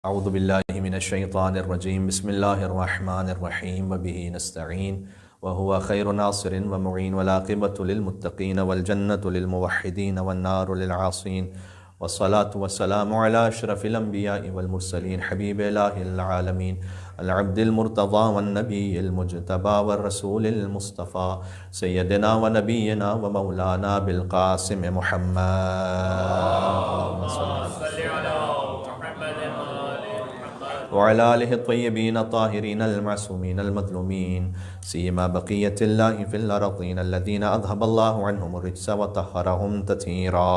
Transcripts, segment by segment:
اعوذ باللہ من الشیطان الرجیم بسم اللہ الرحمن الرحیم وبہ نستعین وهو خیر ناصر ومعین والعاقبۃ للمتقین والجنة للموحدین والنار للعاصین والصلاة والسلام علی اشرف الانبیاء والمرسلین حبیب الہ العالمین العبد المرتضی والنبی المجتبی والرسول المصطفی سیدنا ونبینا ومولانا بالقاسم محمد وعلى آلہ الطیبین الطاہرین المعصومین المظلومین سیما بقیت اللہ فی الارضین الذین اذهب اللہ عنہم الرجس وطہرہم تطہیرا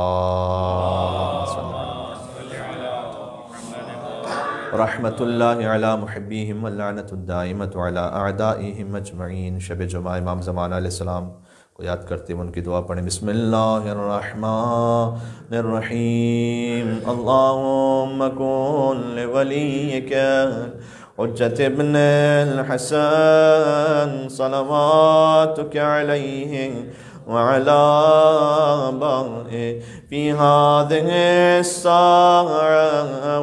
رحمت اللہ علی محبیہم واللعنۃ الدائمۃ علی اعدائہم اجمعین۔ شب جمعہ امام زمانہ علیہ السلام کو یاد کرتے ہوئے ان کی دعا پڑھیں۔ بسم اللہ الرحمن الرحیم اللہم کن لولیک حجت ابن الحسن صلواتک علیہ وعلى آبائه في هذه الساعة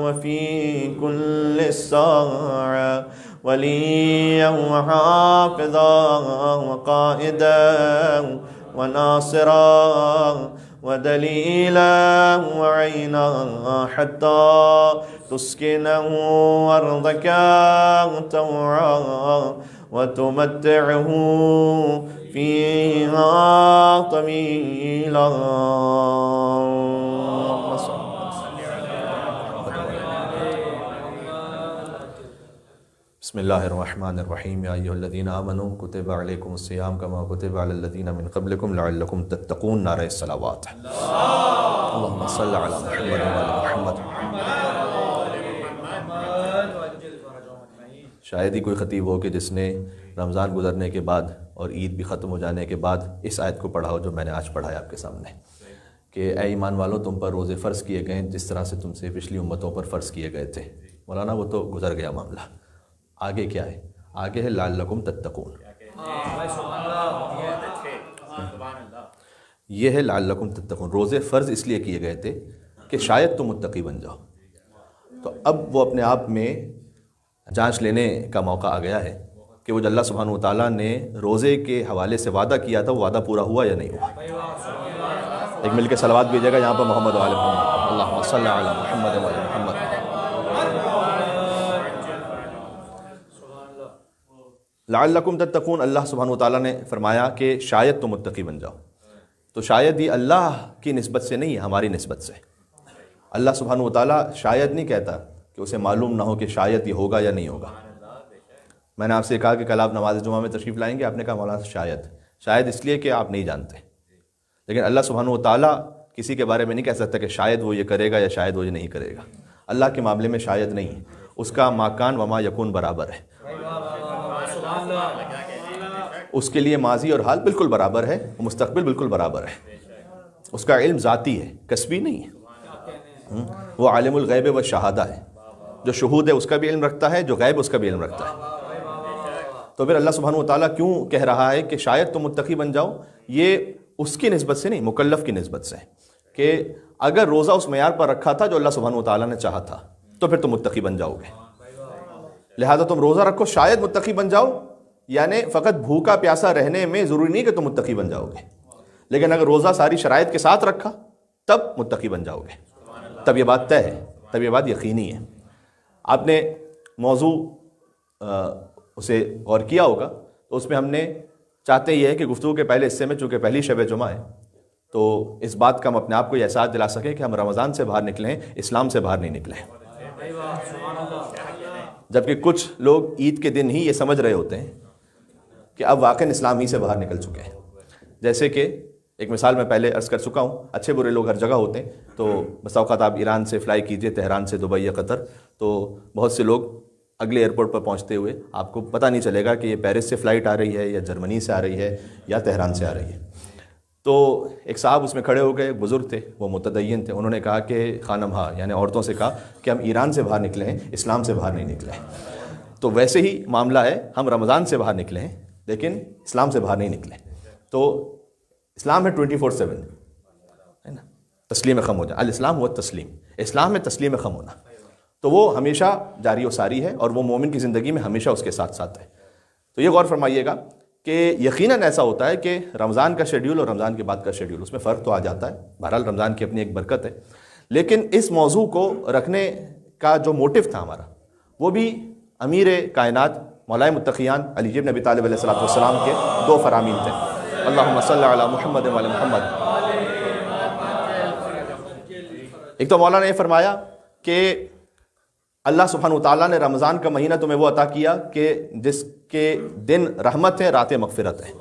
وفي كل الساعة وليا وحافظا وقائدا وناصرا ودليلا وعينا حتى تسكنه أرضك طوعا وتمتعه فيها طويلا۔ بسم اللہ الرحمن الرحیم یا ایھا الذین آمنوا کتب علیکم الصیام کما کتب علی الذین من قبلکم لعلکم تتقون۔ نعرہ الصلوات، اللہم صل علی محمد وعلی محمد۔ شاید ہی کوئی خطیب ہو کہ جس نے رمضان گزرنے کے بعد اور عید بھی ختم ہو جانے کے بعد اس آیت کو پڑھا ہو جو میں نے آج پڑھا ہے آپ کے سامنے، کہ اے ایمان والو تم پر روزے فرض کیے گئے جس طرح سے تم سے پچھلی امتوں پر فرض کیے گئے تھے۔ مولانا وہ تو گزر گیا معاملہ، آگے کیا ہے؟ آگے ہے لعلکم تتقون۔ یہ ہے لعلکم تتقون۔ روزے فرض اس لیے کیے گئے تھے کہ شاید تم متقی بن جاؤ۔ تو اب وہ اپنے آپ میں جانچ لینے کا موقع آ گیا ہے کہ وہ جو اللہ سبحانہ وتعالیٰ نے روزے کے حوالے سے وعدہ کیا تھا وہ وعدہ پورا ہوا یا نہیں ہوا۔ ایک مل کے صلوات بھیجے گا یہاں پر محمد وعلی محمد، اللہم صلی علی محمد وعلی محمد۔ لعلکم تتقون، اللہ سبحانہ وتعالیٰ نے فرمایا کہ شاید تم متقی بن جاؤ۔ تو شاید یہ اللہ کی نسبت سے نہیں ہے، ہماری نسبت سے۔ اللہ سبحانہ وتعالیٰ شاید نہیں کہتا کہ اسے معلوم نہ ہو کہ شاید یہ ہوگا یا نہیں ہوگا۔ میں نے آپ سے کہا کہ کل آپ نماز جمعہ میں تشریف لائیں گے، آپ نے کہا مولانا شاید اس لیے کہ آپ نہیں جانتے، لیکن اللہ سبحانہ وتعالیٰ کسی کے بارے میں نہیں کہہ سکتا کہ شاید وہ یہ کرے گا یا شاید وہ یہ نہیں کرے گا۔ اللہ کے معاملے میں شاید نہیں ہے، اس کا ما کان و ما یکون برابر ہے۔ اس کے لیے ماضی اور حال بالکل برابر ہے، مستقبل بالکل برابر ہے۔ اس کا علم ذاتی ہے، کسبی نہیں ہے۔ وہ عالم الغیب و شہادہ ہے، جو شہود ہے اس کا بھی علم رکھتا ہے، جو غیب اس کا بھی علم رکھتا ہے۔ تو پھر اللہ سبحانہ وتعالیٰ کیوں کہہ رہا ہے کہ شاید تم متقی بن جاؤ؟ یہ اس کی نسبت سے نہیں، مکلف کی نسبت سے، کہ اگر روزہ اس معیار پر رکھا تھا جو اللہ سبحانہ وتعالیٰ نے چاہا تھا تو پھر تم متقی بن جاؤ گے۔ لہذا تم روزہ رکھو شاید متقی بن جاؤ، یعنی فقط بھوکا پیاسا رہنے میں ضروری نہیں کہ تم متقی بن جاؤ گے، لیکن اگر روزہ ساری شرائط کے ساتھ رکھا تب متقی بن جاؤ گے، تب یہ بات طے ہے، تب یہ بات یقینی ہے۔ آپ نے موضوع اسے غور کیا ہوگا تو اس میں ہم نے چاہتے یہ ہے کہ گفتگو کے پہلے حصے میں چونکہ پہلی شب جمعہ ہے تو اس بات کا ہم اپنے آپ کو یہ احساس دلا سکیں کہ ہم رمضان سے باہر نکلے ہیں، اسلام سے باہر نہیں نکلے ہیں۔ جبکہ کچھ لوگ عید کے دن ہی یہ سمجھ رہے ہوتے ہیں کہ اب واقعی اسلام ہی سے باہر نکل چکے ہیں۔ جیسے کہ ایک مثال میں پہلے عرض کر چکا ہوں، اچھے برے لوگ ہر جگہ ہوتے ہیں، تو بس اوقات آپ ایران سے فلائی کیجئے، تہران سے دبئی یا قطر، تو بہت سے لوگ اگلے ایئرپورٹ پر پہنچتے ہوئے آپ کو پتہ نہیں چلے گا کہ یہ پیرس سے فلائٹ آ رہی ہے یا جرمنی سے آ رہی ہے یا تہران سے آ رہی ہے۔ تو ایک صاحب اس میں کھڑے ہو گئے، بزرگ تھے، وہ متدین تھے، انہوں نے کہا کہ خانمہا یعنی عورتوں سے کہا کہ ہم ایران سے باہر نکلے ہیں، اسلام سے باہر نہیں نکلے ہیں۔ تو ویسے ہی معاملہ ہے، ہم رمضان سے باہر نکلے ہیں لیکن اسلام سے باہر نہیں نکلے۔ تو اسلام ہے 24/7 ہے نا، تسلیم خم ہو جائے، الاسلام ہوا تسلیم، اسلام میں تسلیم خم ہونا، تو وہ ہمیشہ جاری و ساری ہے اور وہ مومن کی زندگی میں ہمیشہ اس کے ساتھ ساتھ ہے. تو یہ غور فرمائیے گا کہ یقیناً ایسا ہوتا ہے کہ رمضان کا شیڈیول اور رمضان کے بعد کا شیڈیول، اس میں فرق تو آ جاتا ہے. بہرحال رمضان کی اپنی ایک برکت ہے، لیکن اس موضوع کو رکھنے کا جو موٹو تھا ہمارا، وہ بھی امیر کائنات مولائے متقیان علی بن ابی طالب علیہ السلام کے دو فرامین تھے. اللہم صلی علی محمد و علی محمد. ایک تو مولا نے یہ فرمایا کہ اللہ سبحانہ وتعالیٰ نے رمضان کا مہینہ تمہیں وہ عطا کیا کہ جس کے دن رحمت ہے، راتیں مغفرت ہے.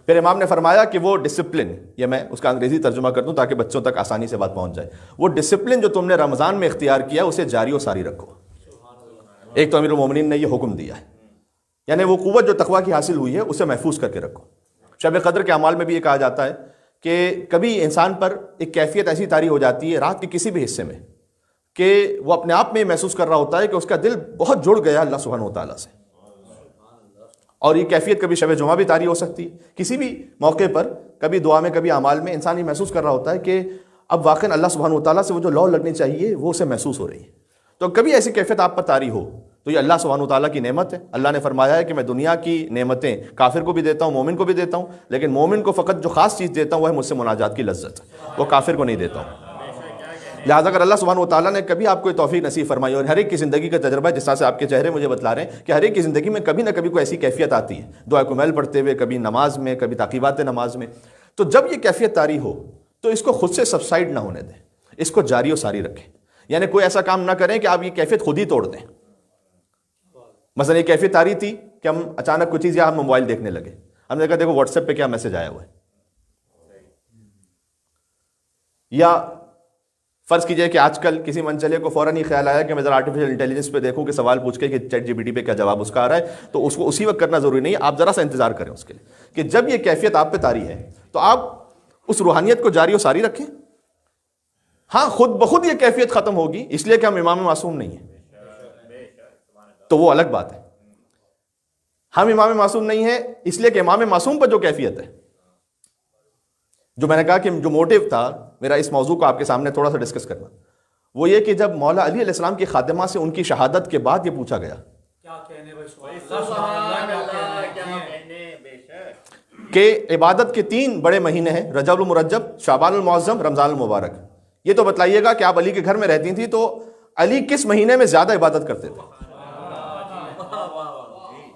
پھر امام نے فرمایا کہ وہ ڈسپلن، یہ میں اس کا انگریزی ترجمہ کر دوں تاکہ بچوں تک آسانی سے بات پہنچ جائے، وہ ڈسپلن جو تم نے رمضان میں اختیار کیا اسے جاری و ساری رکھو. ایک تو امیر المومنین نے یہ حکم دیا ہے، یعنی وہ قوت جو تقویٰ کی حاصل ہوئی ہے اسے محفوظ کر کے رکھو. شب قدر کے اعمال میں بھی یہ کہا جاتا ہے کہ کبھی انسان پر ایک کیفیت ایسی طاری ہو جاتی ہے رات کے کسی بھی حصے میں کہ وہ اپنے آپ میں محسوس کر رہا ہوتا ہے کہ اس کا دل بہت جڑ گیا اللہ سبحانہ وتعالیٰ سے. اور یہ کیفیت کبھی شب جمعہ بھی طاری ہو سکتی ہے، کسی بھی موقع پر، کبھی دعا میں کبھی اعمال میں انسان یہ محسوس کر رہا ہوتا ہے کہ اب واقعاً اللہ سبحانہ وتعالیٰ سے وہ جو لو لگنی چاہیے وہ اسے محسوس ہو رہی ہے. تو کبھی ایسی کیفیت آپ پر طاری ہو تو یہ اللہ سبحانہ وتعالیٰ کی نعمت ہے. اللہ نے فرمایا ہے کہ میں دنیا کی نعمتیں کافر کو بھی دیتا ہوں، مومن کو بھی دیتا ہوں، لیکن مومن کو فقط جو خاص چیز دیتا ہوں وہ ہے مجھ سے مناجات کی لذت، وہ کافر کو نہیں دیتا ہوں. لہٰذا اگر اللہ سبحانہ وتعالیٰ نے کبھی آپ کو توفیق نصیب فرمائی، اور ہر ایک کی زندگی کا تجربہ ہے جس طرح سے آپ کے چہرے مجھے بتلا رہے ہیں کہ ہر ایک کی زندگی میں کبھی نہ کبھی کوئی ایسی کیفیت آتی ہے، دعا کمیل پڑھتے ہوئے، کبھی نماز میں، کبھی تعقیبات نماز میں، تو جب یہ کیفیت طاری ہو تو اس کو خود سے سبسائڈ نہ ہونے دیں، اس کو جاری و ساری رکھیں. یعنی کوئی ایسا کام نہ کریں کہ آپ یہ کیفیت خود ہی توڑ دیں. مثلا یہ کیفیت طاری تھی کہ ہم اچانک کوئی چیز یا ہم موبائل دیکھنے لگے، ہم نے کہا دیکھو واٹس ایپ پہ کیا میسج آیا ہوا ہے. یا فرض کیجئے کہ آج کل کسی منچلے کو فوراً ہی خیال آیا کہ میں ذرا آرٹیفیشل انٹیلیجنس پہ دیکھوں کہ سوال پوچھ کے کہ چیٹ جی پی ٹی پہ کیا جواب اس کا آ رہا ہے، تو اس کو اسی وقت کرنا ضروری نہیں ہے. آپ ذرا سا انتظار کریں اس کے لیے کہ جب یہ کیفیت آپ پہ طاری ہے تو آپ اس روحانیت کو جاری و ساری رکھیں. ہاں خود بخود یہ کیفیت ختم ہوگی اس لیے کہ ہم امام معصوم نہیں ہیں تو وہ الگ بات ہے. ہم امام معصوم نہیں ہیں اس لیے کہ امام معصوم پر جو کیفیت ہے، جو میں نے کہا کہ جو موٹو تھا میرا اس موضوع کو آپ کے سامنے تھوڑا سا ڈسکس کرنا، وہ یہ کہ جب مولا علی علیہ السلام کی خادمہ سے ان کی شہادت کے بعد یہ پوچھا گیا کہ عبادت کے 3 بڑے مہینے ہیں، رجب المرجب، شعبان المعظم، رمضان المبارک، یہ تو بتلائیے گا کہ آپ علی کے گھر میں رہتی تھی تو علی کس مہینے میں زیادہ عبادت کرتے تھے؟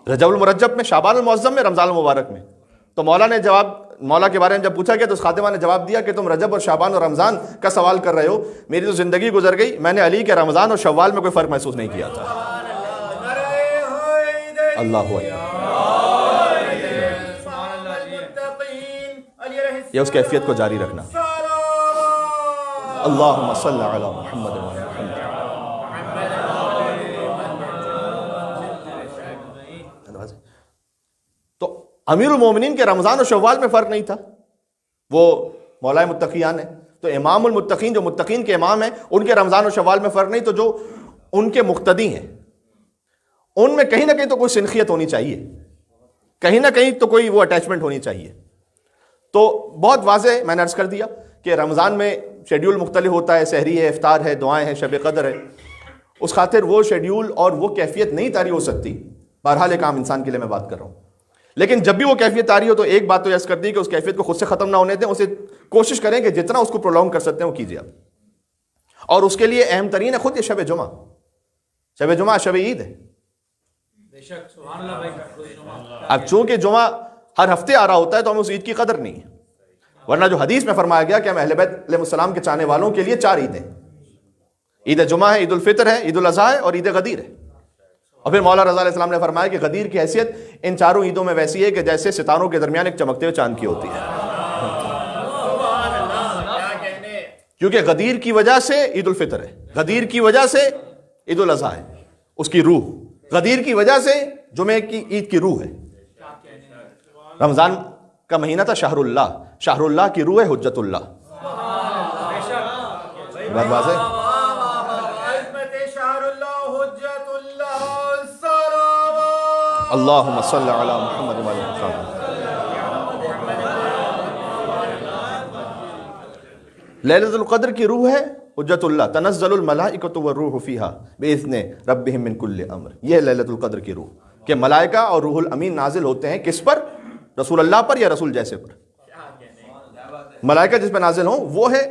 رجب المرجب میں، شعبان المعظم میں، رمضان المبارک میں. تو مولا کے بارے میں جب پوچھا گیا تو اس خادمہ نے جواب دیا کہ تم رجب اور شعبان اور رمضان کا سوال کر رہے ہو، میری تو زندگی گزر گئی، میں نے علی کے رمضان اور شوال میں کوئی فرق محسوس نہیں کیا تھا. اللہ اکبر. یہ اس کیفیت کو جاری رکھنا. اللہم صلی علی محمد و علی محمد. تو امیر المومنین کے رمضان اور شوال میں فرق نہیں تھا، وہ مولائے متقیان ہیں. تو امام المتقین جو متقین کے امام ہیں ان کے رمضان اور شوال میں فرق نہیں، تو جو ان کے مقتدی ہیں ان میں کہیں نہ کہیں تو کوئی سنخیت ہونی چاہیے، کہیں نہ کہیں تو کوئی وہ اٹیچمنٹ ہونی چاہیے. تو بہت واضح میں نے عرض کر دیا کہ رمضان میں شیڈیول مختلف ہوتا ہے، سحری ہے، افطار ہے، دعائیں ہیں، شب قدر ہے. اس خاطر وہ شیڈیول اور وہ کیفیت نہیں طاری ہو سکتی. بہرحال ایک عام انسان کے لیے میں بات کر رہا ہوں. لیکن جب بھی وہ کیفیت طاری ہو تو ایک بات تو یس کر دی کہ اس کیفیت کو خود سے ختم نہ ہونے دیں، اسے کوشش کریں کہ جتنا اس کو پرولونگ کر سکتے ہیں وہ کیجیے آپ. اور اس کے لیے اہم ترین ہے خود یہ شب جمعہ. شب جمعہ شب عید ہے. اب چونکہ جمعہ ہر ہفتے آ رہا ہوتا ہے تو ہمیں اس عید کی قدر نہیں ہے، ورنہ جو حدیث میں فرمایا گیا کہ ہم اہل بیت علیہ السلام کے چاہنے والوں کے لیے 4 عیدیں، عید جمعہ ہے، عید الفطر ہے، عید الاضحیٰ ہے اور عید غدیر ہے. اور پھر مولا رضا علیہ السلام نے فرمایا کہ غدیر کی حیثیت ان 4 عیدوں میں ویسی ہے کہ جیسے ستاروں کے درمیان ایک چمکتے ہوئے چاند کی ہوتی ہے، کیونکہ غدیر کی وجہ سے عید الفطر ہے، غدیر کی وجہ سے عید الاضحیٰ ہے، اس کی روح، غدیر کی وجہ سے جمعے کی عید کی روح ہے. رمضان کا مہینہ تھا شہر اللہ، شہر اللہ کی روح ہے حجت اللہ. بات واضح. اللہم صلی علی محمد و علی محمد. لیلۃ القدر کی روح ہے حجت اللہ تنزل الملائکۃ والروح فیہا باذن ربہم من کل امر. یہ ہے لیلۃ القدر کی روح کہ ملائکہ اور روح الامین نازل ہوتے ہیں کس پر؟ رسول اللہ پر یا رسول جیسے پر. ملائکہ جس پہ نازل ہوں وہ ہے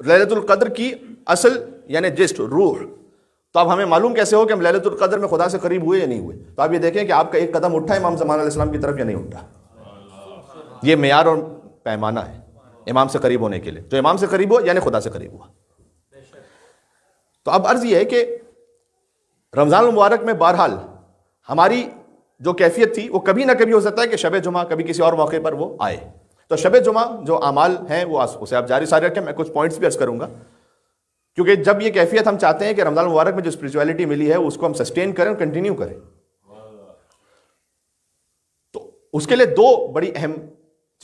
لیلۃ القدر کی اصل یعنی جسٹ روح. تو اب ہمیں معلوم کیسے ہو کہ ہم لیلۃ القدر میں خدا سے قریب ہوئے یا نہیں ہوئے؟ تو آپ یہ دیکھیں کہ آپ کا ایک قدم اٹھا امام زمان علیہ السلام کی طرف یا نہیں اٹھا. یہ معیار اور پیمانہ ہے امام سے قریب ہونے کے لیے. جو امام سے قریب ہو یعنی خدا سے قریب ہوا. تو اب عرض یہ ہے کہ رمضان المبارک میں بہرحال ہماری جو کیفیت تھی وہ کبھی نہ کبھی ہو سکتا ہے کہ شب جمعہ کبھی کسی اور موقع پر وہ آئے. تو شب جمعہ جو اعمال ہیں وہ اسے آپ جاری سارے رکھیں. میں کچھ پوائنٹس بھی عرض کروں گا کیونکہ جب یہ کیفیت ہم چاہتے ہیں کہ رمضان المبارک میں جو اسپریچولیٹی ملی ہے اس کو ہم سسٹین کریں اور کنٹینیو کریں. تو اس کے لیے دو بڑی اہم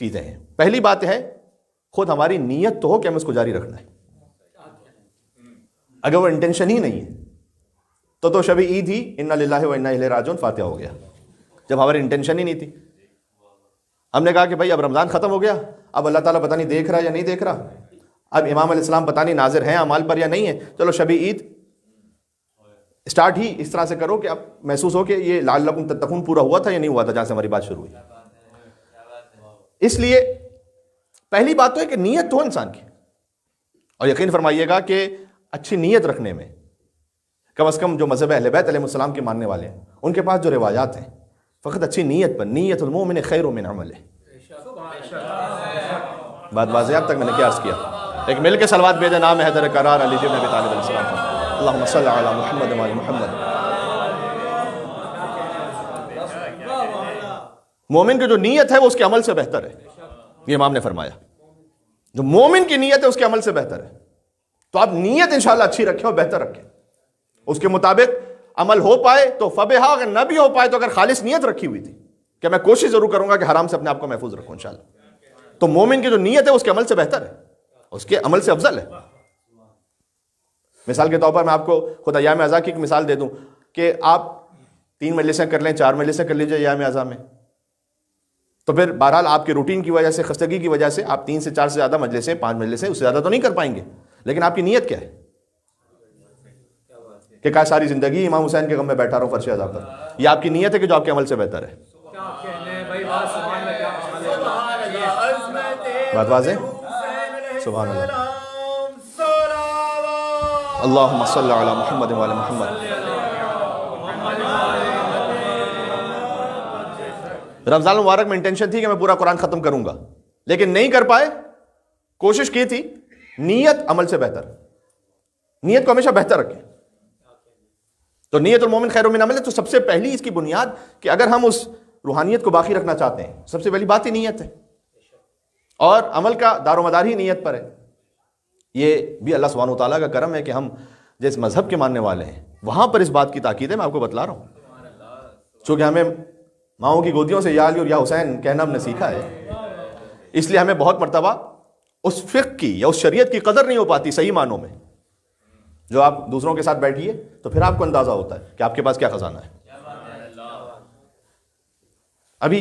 چیزیں ہیں. پہلی بات ہے خود ہماری نیت تو ہو کہ ہم اس کو جاری رکھنا ہے. اگر وہ انٹینشن ہی نہیں ہے تو شب عید ہی انا للہ و انا الیہ راجعون فاتحہ ہو گیا. جب ہماری انٹینشن ہی نہیں تھی, ہم نے کہا کہ بھائی اب رمضان ختم ہو گیا, اب اللہ تعالیٰ پتہ نہیں دیکھ رہا یا نہیں دیکھ رہا, اب امام علیہ السلام پتہ نہیں ناظر ہیں اعمال پر یا نہیں ہے, چلو شب عید اسٹارٹ ہی اس طرح سے کرو کہ اب محسوس ہو کہ یہ لعلکم تتقون پورا ہوا تھا یا نہیں ہوا تھا جہاں سے ہماری بات شروع ہوئی. اس لیے پہلی بات تو ہے کہ نیت تو ہو انسان کی, اور یقین فرمائیے گا کہ اچھی نیت رکھنے میں کم از کم جو مذہب اہل بیت علیہ السلام کے ماننے والے ہیں ان کے پاس جو روایات ہیں فقط اچھی نیت پر, نیت المومن خیر من عملہ. بات واضح اب تک میں نے کیا عرض کیا؟ ایک مل کے صلوات بھیجے. نام حیدر کرار علی بن ابی طالب علیہ السلام. اللہم صلی علی محمد و علی محمد. مومن کی جو نیت ہے وہ اس کے عمل سے بہتر ہے, یہ امام نے فرمایا. جو مومن کی نیت ہے اس کے عمل سے بہتر ہے. تو آپ نیت انشاءاللہ اچھی رکھیں اور بہتر رکھیں, اس کے مطابق عمل ہو پائے تو فبہا, اگر نہ بھی ہو پائے تو اگر خالص نیت رکھی ہوئی تھی کہ میں کوشش ضرور کروں گا کہ حرام سے اپنے آپ کو محفوظ رکھوں انشاءاللہ, تو مومن کی جو نیت ہے اس کے عمل سے بہتر ہے, اس کے عمل سے افضل ہے. مثال کے طور پر میں آپ کو خود ایام اعضاء کی ایک مثال دے دوں کہ آپ 3 مجلسیں کر لیں, 4 مجلسیں کر لیجئے ایام اعضاء میں, تو پھر بہرحال آپ کے روٹین کی وجہ سے, خستگی کی وجہ سے آپ 3 سے 4 سے زیادہ مجلسیں, 5 مجلسیں, اس سے زیادہ تو نہیں کر پائیں گے. لیکن آپ کی نیت کیا ہے کہ کیا ساری زندگی امام حسین کے غم میں بیٹھا رہوں فرش اعضاء پر, یہ آپ کی نیت ہے کہ جو آپ کے عمل سے بہتر ہے. بات واضح؟ سبحان اللہ. اللہم صلی علی محمد و علی محمد. رمضان المبارک میں انٹینشن تھی کہ میں پورا قرآن ختم کروں گا, لیکن نہیں کر پائے. کوشش کی تھی, نیت عمل سے بہتر. نیت کو ہمیشہ بہتر رکھیں. تو نیت المومن خیر من عمل ہے. تو سب سے پہلی اس کی بنیاد کہ اگر ہم اس روحانیت کو باقی رکھنا چاہتے ہیں, سب سے پہلی بات ہی نیت ہے, اور عمل کا دار و مدار ہی نیت پر ہے. یہ بھی اللہ سبحانہ وتعالیٰ کا کرم ہے کہ ہم جس مذہب کے ماننے والے ہیں وہاں پر اس بات کی تاکید ہے. میں آپ کو بتلا رہا ہوں, چونکہ ہمیں ماؤں کی گودیوں سے یا علی اور یا حسین کہنا ہم نے سیکھا ہے, اس لیے ہمیں بہت مرتبہ اس فقہ کی یا اس شریعت کی قدر نہیں ہو پاتی صحیح معنوں میں. جو آپ دوسروں کے ساتھ بیٹھیے تو پھر آپ کو اندازہ ہوتا ہے کہ آپ کے پاس کیا خزانہ ہے. ابھی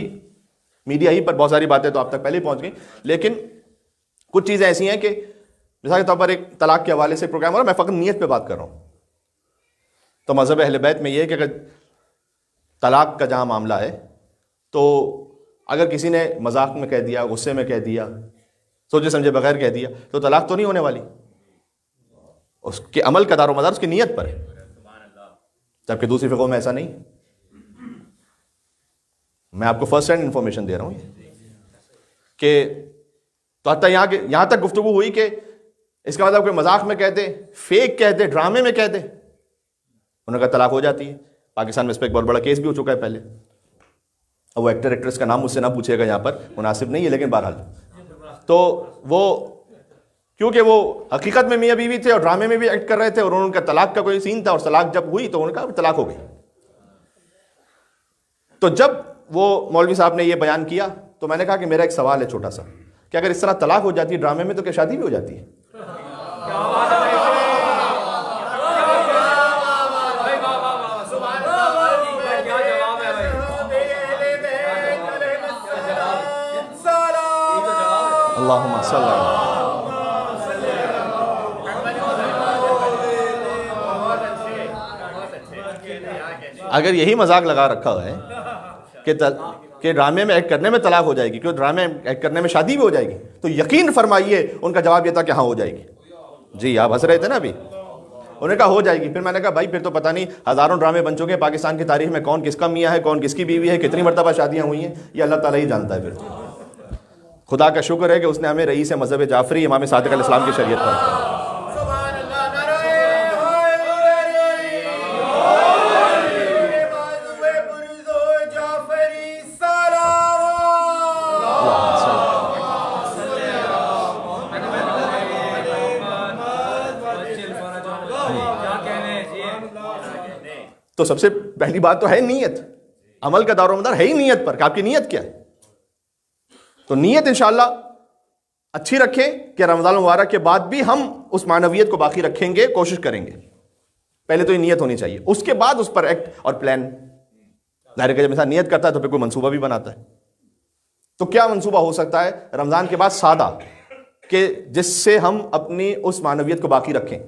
میڈیا ہی پر بہت ساری باتیں تو آپ تک پہلے ہی پہنچ گئیں, لیکن کچھ چیزیں ایسی ہیں کہ مثال کے طور پر ایک طلاق کے حوالے سے پروگرام ہو رہا ہے, میں فقط نیت پہ بات کر رہا ہوں. تو مذہب اہل بیت میں یہ ہے کہ اگر طلاق کا جہاں معاملہ ہے تو اگر کسی نے مذاق میں کہہ دیا, غصے میں کہہ دیا, سوچے سمجھے بغیر کہہ دیا, تو طلاق تو نہیں ہونے والی. اس کے عمل کا دار و مدار اس کی نیت پر ہے, جبکہ دوسری فقہوں میں ایسا نہیں. میں آپ کو فرسٹ ہینڈ انفارمیشن دے رہا ہوں کہ تو حتیٰ یہاں تک گفتگو ہوئی کہ اس کا مطلب کوئی مذاق میں کہتے, فیک کہتے, ڈرامے میں کہتے, انہوں نے کہا طلاق ہو جاتی ہے. پاکستان میں اس پہ ایک بہت بڑا کیس بھی ہو چکا ہے پہلے. اب وہ ایکٹر ایکٹریس کا نام مجھ سے نہ پوچھے گا, یہاں پر مناسب نہیں ہے, لیکن بہرحال تو وہ کیونکہ وہ حقیقت میں میاں بیوی تھے اور ڈرامے میں بھی ایکٹ کر رہے تھے, اور ان کا طلاق کا کوئی سین تھا, اور طلاق جب ہوئی تو ان کا طلاق ہو گئی. تو جب وہ مولوی صاحب نے یہ بیان کیا تو میں نے کہا کہ میرا ایک سوال ہے چھوٹا سا, کہ اگر اس طرح طلاق ہو جاتی ہے ڈرامے میں تو کیا شادی بھی ہو جاتی ہے؟ اللہم صلی اللہ. اگر یہی مذاق لگا رکھا ہوا ہے کہ ڈرامے میں ایکٹ کرنے میں طلاق ہو جائے گی، کیوں ڈرامے میں ایکٹ کرنے میں شادی بھی ہو جائے گی، تو یقین فرمائیے ان کا جواب یہ تھا کہ ہاں ہو جائے گی. جی آپ ہنس رہے تھے نا ابھی. انہوں نے کہا ہو جائے گی. پھر میں نے کہا بھائی پھر تو پتہ نہیں ہزاروں ڈرامے بن چکے ہیں پاکستان کی تاریخ میں، کون کس کا میاں ہے، کون کس کی بیوی ہے، کتنی مرتبہ شادیاں ہوئی ہیں، یہ اللہ تعالیٰ ہی جانتا ہے. پھر خدا کا شکر ہے کہ اس نے ہمیں رئیس مذہب جعفری امام صادق علیہ السلام کی شریعت پر. تو سب سے پہلی بات تو ہے نیت. عمل کا دار و مدار ہے ہی نیت پر کہ آپ کی نیت کیا ہے. تو نیت انشاءاللہ اچھی رکھیں کہ رمضان المبارک کے بعد بھی ہم اس معنویت کو باقی رکھیں گے، کوشش کریں گے. پہلے تو یہ نیت ہونی چاہیے، اس کے بعد اس پر ایکٹ اور پلان. ظاہر ہے کہ جب انسان نیت کرتا ہے تو پھر کوئی منصوبہ بھی بناتا ہے. تو کیا منصوبہ ہو سکتا ہے رمضان کے بعد سادہ کہ جس سے ہم اپنی اس معنویت کو باقی رکھیں؟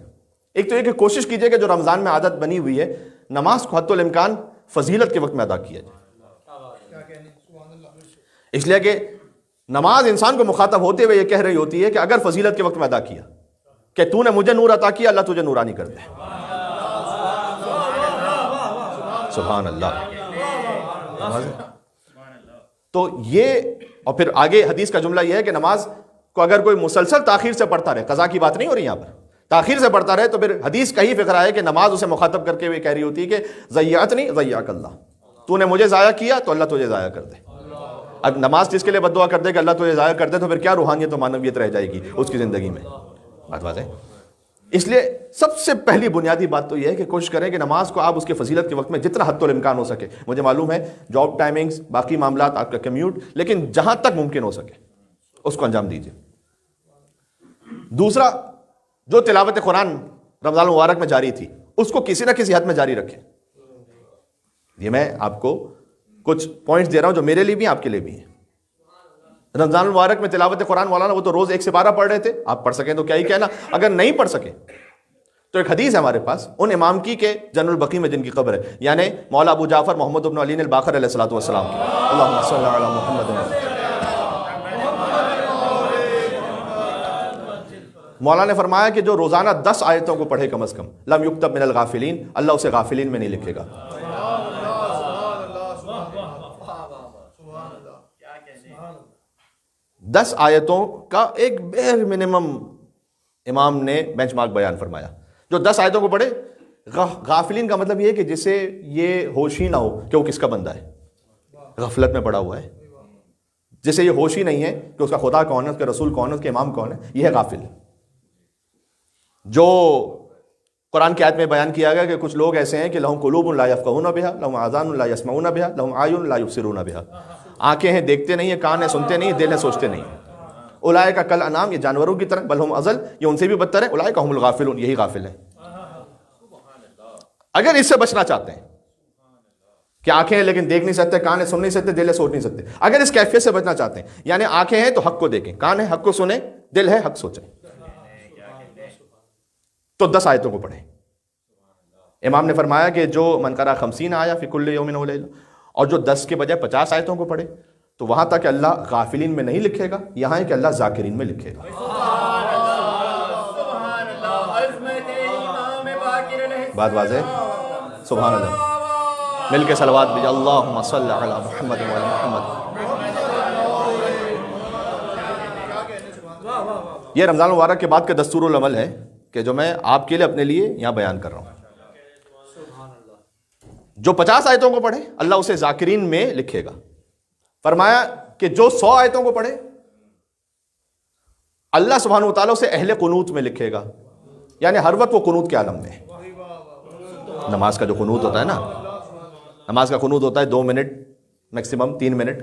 ایک تو یہ کہ کوشش کیجئے کہ جو رمضان میں عادت بنی ہوئی ہے نماز کو حتی الامکان فضیلت کے وقت میں ادا کیا جائے. اس لیے کہ نماز انسان کو مخاطب ہوتے ہوئے یہ کہہ رہی ہوتی ہے کہ اگر فضیلت کے وقت میں ادا کیا کہ تو نے مجھے نور عطا کیا، اللہ تجھے نورانی کر دے. سبحان اللہ. تو یہ، اور پھر آگے حدیث کا جملہ یہ ہے کہ نماز کو اگر کوئی مسلسل تاخیر سے پڑھتا رہے، قضا کی بات نہیں ہو رہی یہاں پر، تاخیر سے پڑھتا رہے، تو پھر حدیث کا ہی فقرہ ہے کہ نماز اسے مخاطب کر کے ہوئے کہہ رہی ہوتی ہے کہ ضیعتنی ضیعک اللہ، تو نے مجھے ضائع کیا تو اللہ تجھے ضائع کر دے. اب نماز جس کے لیے بد دعا کر دے کہ اللہ تجھے ضائع کر دے، تو پھر کیا روحانیت و معنویت رہ جائے گی اس کی زندگی میں. بات واضح ہے. اس لیے سب سے پہلی بنیادی بات تو یہ ہے کہ کوشش کریں کہ نماز کو آپ اس کے فضیلت کے وقت میں جتنا حد الامکان ہو سکے، مجھے معلوم ہے جاب ٹائمنگز، باقی معاملات، آپ کا کمیوٹ، لیکن جہاں تک ممکن ہو سکے اس کو انجام دیجیے. دوسرا، جو تلاوت قرآن رمضان المبارک میں جاری تھی اس کو کسی نہ کسی حد میں جاری رکھیں. یہ میں آپ کو کچھ پوائنٹس دے رہا ہوں جو میرے لیے بھی آپ کے لیے بھی ہیں. رمضان المبارک میں تلاوت قرآن والا وہ تو روز 1 سے 12 پڑھ رہے تھے، آپ پڑھ سکیں تو کیا ہی کہنا. اگر نہیں پڑھ سکے تو ایک حدیث ہے ہمارے پاس ان امام کی کہ جنرل البقیع میں جن کی قبر ہے، یعنی مولا ابو جعفر محمد بن علی الباقر علیہ الصلوۃ والسلام کی. اللہم صل علی محمد. مولا نے فرمایا کہ جو روزانہ 10 آیتوں کو پڑھے کم از کم، لم یکتب من الغافلین، اللہ اسے غافلین میں نہیں لکھے گا. 10 آیتوں کا ایک بیر منیمم امام نے بینچ مارک بیان فرمایا. جو 10 آیتوں کو پڑھے، غافلین کا مطلب یہ ہے کہ جسے یہ ہوش ہی نہ ہو کہ وہ کس کا بندہ ہے، غفلت میں پڑا ہوا ہے، جسے یہ ہوش ہی نہیں ہے کہ اس کا خدا کون ہے، اس کے رسول کون ہے، اس کے امام کون ہے، یہ ہے غافل. جو قرآن کی آیت میں بیان کیا گیا کہ کچھ لوگ ایسے ہیں کہ لہم قلوب لا یفقہون بہا، لہم آذان لا یسمعون بہا، لہم اعین لا یبصرون بہا. آنکھیں ہیں دیکھتے نہیں ہیں، کان ہیں سنتے نہیں، دل ہے سوچتے نہیں. اولئک کل انعام، یہ جانوروں کی طرح، بل ہم اضل، یہ ان سے بھی بدتر ہے. اولئک هم الغافلون، یہی غافل ہیں. اگر اس سے بچنا چاہتے ہیں کہ آنکھیں ہیں لیکن دیکھ نہیں سکتے، کان ہے سن نہیں سکتے، دل ہے سوچ نہیں سکتے، اگر اس کیفیت سے بچنا چاہتے ہیں، یعنی آنکھیں ہیں تو حق کو دیکھیں، کان ہے حق کو سنیں، دل ہے حق سوچیں، تو 10 آیتوں کو پڑھیں. امام نے فرمایا کہ جو من قرأ 50 آیا فی کل یوم و لیلہ، اور جو 10 کے بجائے 50 آیتوں کو پڑھے، تو وہاں تک کہ اللہ غافلین میں نہیں لکھے گا، یہاں ہے کہ اللہ ذاکرین میں لکھے گا. بات واضح؟ سبحان اللہ. مل کے صلوات بھی، اللہم صل علی محمد و علی محمد. یہ رمضان المبارک کے بعد کا دستور العمل ہے کہ جو میں آپ کے لیے اپنے لیے یہاں بیان کر رہا ہوں. جو 50 آیتوں کو پڑھے اللہ اسے ذاکرین میں لکھے گا. فرمایا کہ جو 100 آیتوں کو پڑھے اللہ سبحانہ و تعالیٰ اسے اہل قنوت میں لکھے گا، یعنی ہر وقت وہ قنوت کے عالم میں ہے. نماز کا جو قنوت ہوتا ہے نا، نماز کا قنوت ہوتا ہے 2 منٹ میکسیمم 3 منٹ،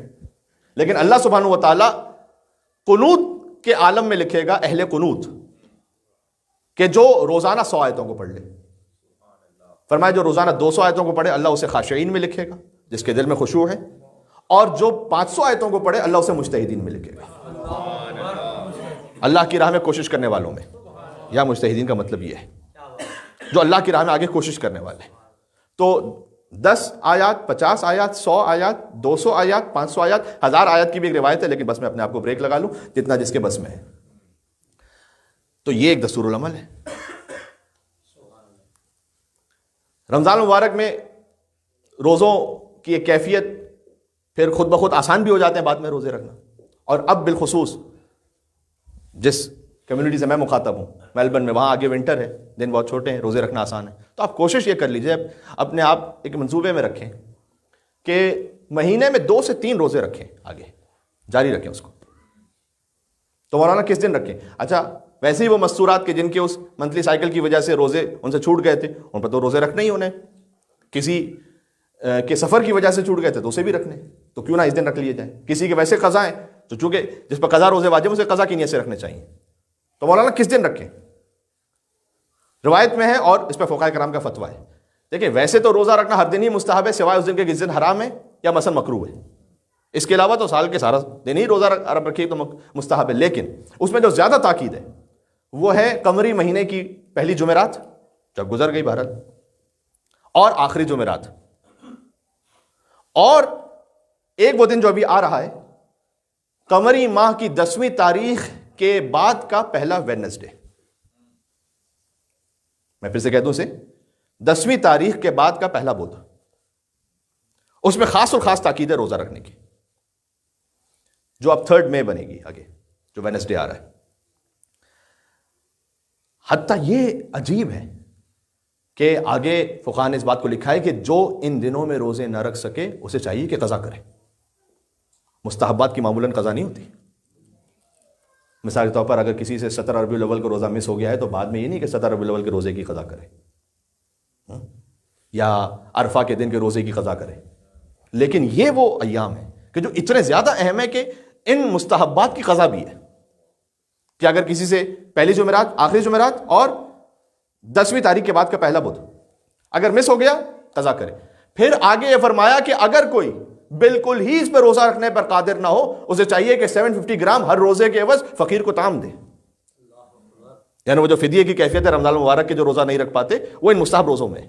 لیکن اللہ سبحانہ و تعالیٰ قنوت کے عالم میں لکھے گا اہل قنوت، کہ جو روزانہ 100 آیتوں کو پڑھ لے. فرمایا جو روزانہ 200 آیتوں کو پڑھے اللہ اسے خاشعین میں لکھے گا، جس کے دل میں خشوع ہے، اور جو 500 آیتوں کو پڑھے اللہ اسے مجتہدین میں لکھے گا، اللہ کی راہ میں کوشش کرنے والوں میں. یا مجتہدین کا مطلب یہ ہے جو اللہ کی راہ میں آگے کوشش کرنے والے ہیں. تو 10 آیات، 50 آیات، 100 آیات، 200 آیات، 500 آیات، 1000 آیات کی بھی ایک روایت ہے، لیکن بس میں اپنے آپ کو بریک لگا لوں جتنا جس کے بس میں ہے. تو یہ ایک دستور العمل ہے. رمضان مبارک میں روزوں کی ایک کیفیت پھر خود بخود آسان بھی ہو جاتے ہیں بعد میں روزے رکھنا. اور اب بالخصوص جس کمیونٹی سے میں مخاطب ہوں میلبرن میں، وہاں آگے ونٹر ہے، دن بہت چھوٹے ہیں، روزے رکھنا آسان ہے. تو آپ کوشش یہ کر لیجئے اپنے آپ ایک منصوبے میں رکھیں کہ مہینے میں 2 سے 3 روزے رکھیں، آگے جاری رکھیں اس کو. تو مولانا کس دن رکھیں؟ اچھا ویسے ہی وہ مستورات کے جن کے اس منتھلی سائیکل کی وجہ سے روزے ان سے چھوٹ گئے تھے، ان پر تو روزے رکھنے ہی انہیں. کسی کے سفر کی وجہ سے چھوٹ گئے تھے تو اسے بھی رکھنے، تو کیوں نہ اس دن رکھ لیے جائیں. کسی کے ویسے قضا ہیں تو چونکہ جس پر قضا روزے واجب اسے قضا کی نیت سے رکھنے چاہیے. تو مولانا کس دن رکھیں؟ روایت میں ہے اور اس پہ فقہاء کرام کا فتویٰ ہے. دیکھیں ویسے تو روزہ رکھنا ہر دن ہی مستحب ہے سوائے اس دن کے جس دن حرام ہے یا مثلا مکروہ ہے. اس کے علاوہ تو سال کے سارا دن ہی روزہ رکھیے تو مستحب ہے. لیکن اس میں جو زیادہ تاکید ہے وہ ہے قمری مہینے کی پہلی جمعرات جب گزر گئی بہرحال، اور آخری جمعرات، اور ایک وہ دن جو ابھی آ رہا ہے قمری ماہ کی 10ویں تاریخ کے بعد کا پہلا ویڈنسڈے. میں پھر سے کہہ دوں اسے 10ویں تاریخ کے بعد کا پہلا بدھ، اس میں خاص اور خاص تاکید ہے روزہ رکھنے کی، جو اب 3 مئی بنے گی آگے جو ویڈنسڈے آ رہا ہے. حتیٰ یہ عجیب ہے کہ آگے فقہاء نے اس بات کو لکھا ہے کہ جو ان دنوں میں روزے نہ رکھ سکے اسے چاہیے کہ قضا کرے. مستحبات کی معمولاً قضا نہیں ہوتی. مثال کے طور پر اگر کسی سے 17 ربیع الاول کو روزہ مس ہو گیا ہے تو بعد میں یہ نہیں کہ 17 ربیع الاول کے روزے کی قضا کرے یا عرفہ کے دن کے روزے کی قضا کرے. لیکن یہ وہ ایام ہے کہ جو اتنے زیادہ اہم ہے کہ ان مستحبات کی قضا بھی ہے کہ اگر کسی سے پہلی جمعرات، آخری جمعرات اور 10ویں تاریخ کے بعد کا پہلا بدھ اگر مس ہو گیا قضا کرے. پھر آگے یہ فرمایا کہ اگر کوئی بالکل ہی اس پہ روزہ رکھنے پر قادر نہ ہو اسے چاہیے کہ 750 گرام ہر روزے کے عوض فقیر کو طعام دے. یعنی وہ جو فدیے کی کیفیت ہے رمضان المبارک کے جو روزہ نہیں رکھ پاتے وہ ان مستحب روزوں میں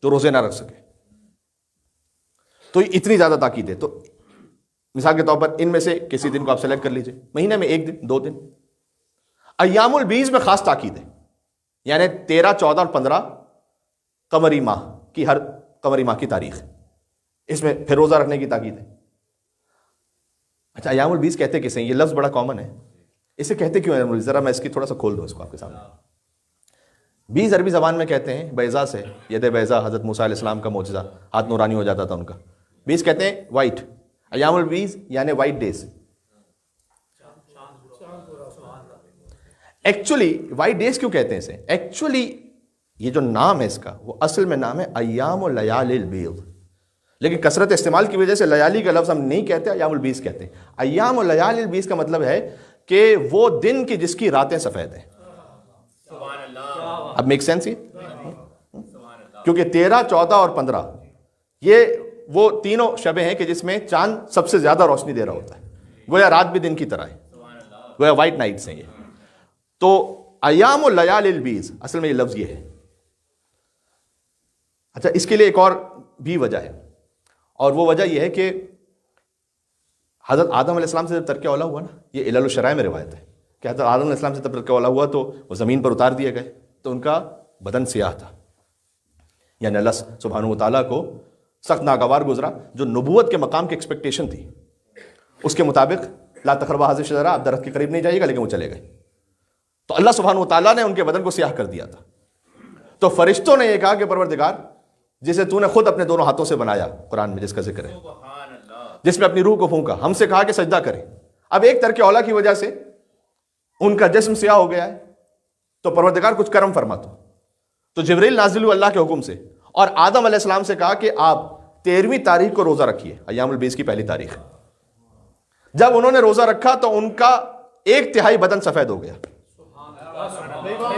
جو روزے نہ رکھ سکے. تو اتنی زیادہ تاکید ہے. تو مثال کے طور پر ان میں سے کسی دن کو آپ سلیکٹ کر لیجئے، مہینے میں 1 دن 2 دن. ایام البیض میں خاص تاکید ہے، یعنی 13، 14 اور 15 قمری ماہ کی، ہر قمری ماہ کی تاریخ، اس میں پھر روزہ رکھنے کی تاکید ہے. اچھا ایام البیض کہتے کسے ہیں؟ یہ لفظ بڑا کامن ہے، اسے کہتے کیوں ہیں؟ ذرا میں اس کی تھوڑا سا کھول دوں اس کو آپ کے سامنے. بیض عربی زبان میں کہتے ہیں بیضا سے، ید بیضا، حضرت موسیٰ علیہ السلام کا معجزہ، ہاتھ نورانی ہو جاتا تھا ان کا. بیض کہتے ہیں وائٹ، ایام البیض یعنی white days. Actually white days کیوں کہتے ہیں اسے؟ ایکچولی یہ جو نام ہے اس کا وہ اصل میں نام ہے ایام لیالی البیض، لیکن کثرت استعمال کی وجہ سے لیالی کا لفظ ہم نہیں کہتے، ایام البیض کہتے ہیں. ایام لیالی البیض کا مطلب ہے کہ وہ دن کی جس کی راتیں سفید ہیں. اب میک سینس یہ؟ کیونکہ 13، 14 اور 15 یہ وہ تینوں شبیں ہیں کہ جس میں چاند سب سے زیادہ روشنی دے رہا ہوتا ہے، گویا رات بھی دن کی طرح ہے، گویا وائٹ نائٹس ہیں یہ. تو ایام لیالی البیض اصل میں یہ لفظ یہ ہے. اچھا اس کے لیے ایک اور بھی وجہ ہے، اور وہ وجہ یہ ہے کہ حضرت آدم علیہ السلام سے جب ترک اولا ہوا نا، یہ علل الشرائع میں روایت ہے کہ حضرت آدم علیہ السلام سے ترک اولا ہوا تو وہ زمین پر اتار دیے گئے، تو ان کا بدن سیاہ تھا، یعنی اللہ سبحانہ و تعالیٰ کو سخت ناگوار گزرا. جو نبوت کے مقام کی ایکسپیکٹیشن تھی اس کے مطابق لا تقربا هذه الشجرة، آپ درخت کے قریب نہیں جائیے گا، لیکن وہ چلے گئے. تو اللہ سبحانہ و تعالیٰ نے ان کے بدن کو سیاہ کر دیا تھا. تو فرشتوں نے یہ کہا کہ پروردگار جسے تو نے خود اپنے دونوں ہاتھوں سے بنایا، قرآن میں جس کا ذکر ہے، جس میں اپنی روح کو پھونکا، ہم سے کہا کہ سجدہ کریں. اب ایک ترک اولا کی وجہ سے ان کا جسم سیاہ ہو گیا ہے، تو پروردگار کچھ کرم فرما. تو جبریل نازل ہوئے اللہ کے حکم سے اور آدم علیہ السلام سے کہا کہ آپ 13ویں تاریخ کو روزہ رکھیے، ایام البیض کی پہلی تاریخ. جب انہوں نے روزہ رکھا تو ان کا 1/3 بدن سفید ہو گیا.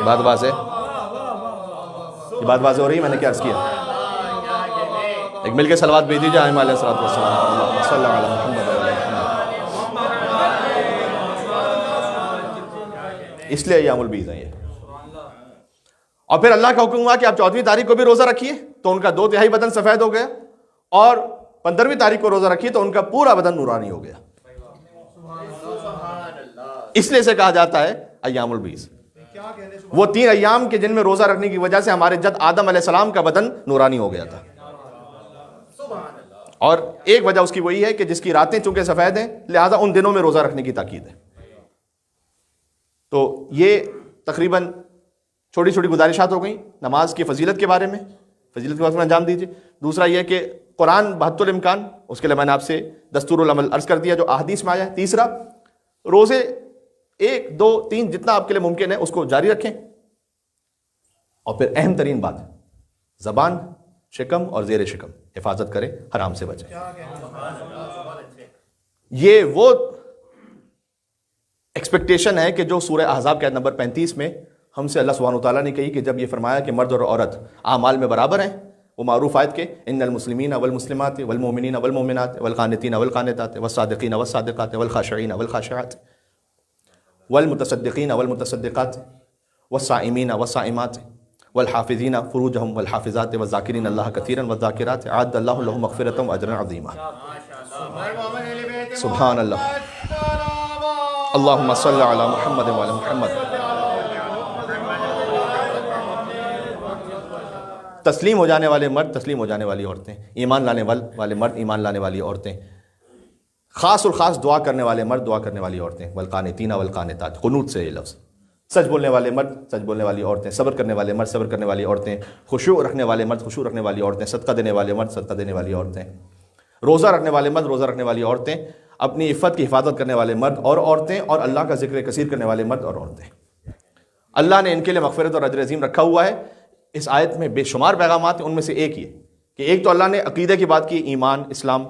بات واضح یہ بات واضح ہو رہی ہے؟ میں نے کیا عرض کیا؟ ایک مل کے صلوات بھیج دیجیے آئمہ علیہ الصلوۃ والسلام، صلی اللہ علیہ محمد. اس لیے ایام البیض ہیں یہ. اور پھر اللہ کا حکم ہوا کہ آپ 14ویں تاریخ کو بھی روزہ رکھیے، تو ان کا 2/3 بدن سفید ہو گیا، اور 15ویں تاریخ کو روزہ رکھیے تو ان کا پورا بدن نورانی ہو گیا۔ اس لیے سے کہا جاتا ہے ایام البیض، وہ 3 ایام کے جن میں روزہ رکھنے کی وجہ سے ہمارے جد آدم علیہ السلام کا بدن نورانی ہو گیا تھا۔ اور ایک وجہ اس کی وہی ہے کہ جس کی راتیں چونکہ سفید ہیں لہذا ان دنوں میں روزہ رکھنے کی تاکید ہے۔ تو یہ تقریباً چھوٹی چھوٹی گزارشات ہو گئیں نماز کی فضیلت کے بارے میں، فضیلت کے بارے میں انجام دیجیے۔ دوسرا یہ کہ قرآن بحت الامکان، اس کے لیے میں نے آپ سے دستور العمل عرض کر دیا جو احادیث میں آیا ہے۔ تیسرا، روزے 1 2 3 جتنا آپ کے لیے ممکن ہے اس کو جاری رکھیں۔ اور پھر اہم ترین بات، زبان، شکم اور زیر شکم حفاظت کریں، حرام سے بچیں۔ یہ وہ ایکسپیکٹیشن ہے کہ جو سورہ احزاب کے آیت نمبر 35 میں ہم سے اللہ سبحانہ وتعالیٰ نے کہی کہ جب یہ فرمایا کہ مرد اور عورت اعمال میں برابر ہیں، وہ معروف آیت کے ان المسلمین والمسلمات والمؤمنین والمؤمنات والقانتین والقانتات والصادقین والصادقات والخاشعین والخاشعات والمتصدقین والمتصدقات والصائمین والصائمات والحافظین فروجہم والحافظات والذاکرین اللہ کثیرا والذاکرات اعد اللہ لهم مغفرۃ واجرا عظیما۔ سبحان اللہ، اللہم صل علی محمد وعلی محمد۔ تسلیم ہو جانے والے مرد، تسلیم ہو جانے والی عورتیں، ایمان لانے والے مرد، ایمان لانے والی عورتیں، خاص اور خاص دعا کرنے والے مرد، دعا کرنے والی عورتیں، والقانتین والقانتات، قنوت سے یہ لفظ، سچ بولنے والے مرد، سچ بولنے والی عورتیں، صبر کرنے والے مرد، صبر کرنے والی عورتیں، خشوع رکھنے والے مرد، خشوع رکھنے والی عورتیں، صدقہ دینے والے مرد، صدقہ دینے والی عورتیں، روزہ رکھنے والے مرد، روزہ رکھنے والی عورتیں، اپنی عفت کی حفاظت کرنے والے مرد اور عورتیں، اور اللہ کا ذکر کثیر کرنے والے مرد اور عورتیں۔ اللہ نے ان کے لیے مغفرت اور اجر عظیم رکھا ہوا ہے۔ اس آیت میں بے شمار پیغامات ہیں، ان میں سے ایک یہ کہ ایک تو اللہ نے عقیدے کی بات کی، ایمان، اسلام،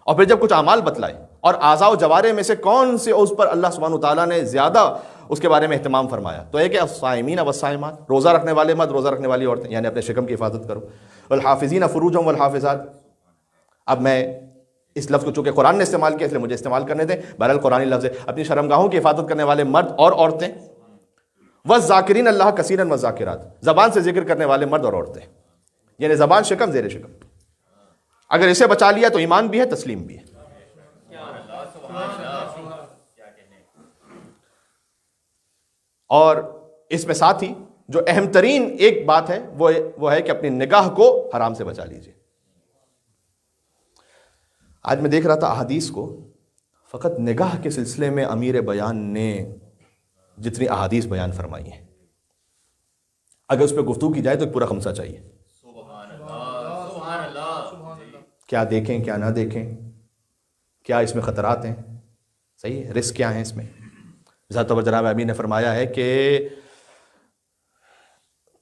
اور پھر جب کچھ اعمال بتلائے اور اعضاء و جوارح میں سے کون سے اس پر اللہ سبحانہ وتعالیٰ نے زیادہ اس کے بارے میں اہتمام فرمایا، تو ایک ہے الصائمین والصائمات، روزہ رکھنے والے مرد، روزہ رکھنے والی عورتیں، یعنی اپنے شکم کی حفاظت کرو، والحافظین فروجہم والحافظات۔ اب میں اس لفظ کو چونکہ قرآن نے استعمال کیا اس لیے مجھے استعمال کرنے دیں، بہرحال قرآنی لفظ ہے، اپنی شرمگاہوں کی حفاظت کرنے والے مرد اور عورتیں، والذاکرین اللہ کثیرا والذاکرات، زبان سے ذکر کرنے والے مرد اور عورتیں، یعنی زبان، شکم، زیر شکم، اگر اسے بچا لیا تو ایمان بھی ہے، تسلیم بھی ہے۔ اور اس میں ساتھ ہی جو اہم ترین ایک بات ہے وہ ہے کہ اپنی نگاہ کو حرام سے بچا لیجیے۔ آج میں دیکھ رہا تھا احادیث کو، فقط نگاہ کے سلسلے میں امیر بیان نے جتنی احادیث بیان فرمائی ہیں، اگر اس پہ گفتگو کی جائے تو ایک پورا خمسہ چاہیے۔ کیا دیکھیں، کیا نہ دیکھیں، کیا اس میں خطرات ہیں، صحیح ہے، رسک کیا ہیں اس میں۔ ذات پر جناب امین نے فرمایا ہے کہ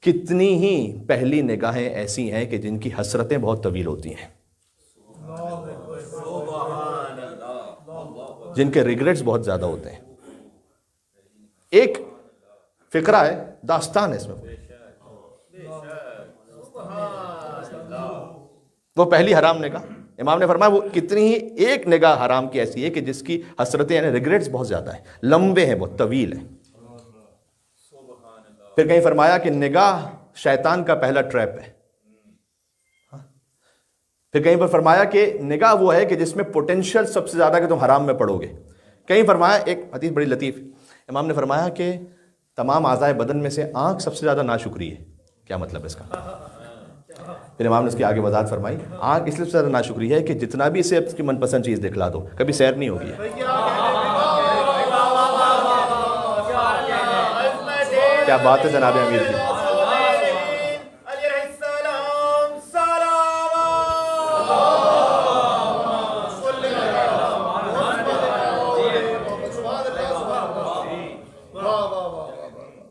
کتنی ہی پہلی نگاہیں ایسی ہیں کہ جن کی حسرتیں بہت طویل ہوتی ہیں، جن کے ریگریٹس بہت زیادہ ہوتے ہیں۔ ایک فقرہ ہے، داستان ہے اس میں، وہ پہلی حرام نگاہ، امام نے فرمایا وہ کتنی ہی ایک نگاہ حرام کی ایسی ہے کہ جس کی حسرتیں یعنی ریگریٹس بہت زیادہ ہیں، لمبے ہیں، بہت طویل ہیں۔ پھر کہیں فرمایا کہ نگاہ شیطان کا پہلا ٹریپ ہے۔ پھر کہیں پر فرمایا کہ نگاہ وہ ہے کہ جس میں پوٹینشیل سب سے زیادہ کہ تم حرام میں پڑو گے۔ کہیں فرمایا، ایک حدیث بڑی لطیف، امام نے فرمایا کہ تمام اعضائے بدن میں سے آنکھ سب سے زیادہ ناشکری ہے۔ کیا مطلب اس کا؟ پھر امام نے اس کی آگے وضاحت فرمائی، آنکھ اس لیے سب سے زیادہ ناشکری ہے کہ جتنا بھی اسے اس کی من پسند چیز دکھلا دو کبھی سیر نہیں ہوگی۔ کیا بات ہے جناب امیر کی۔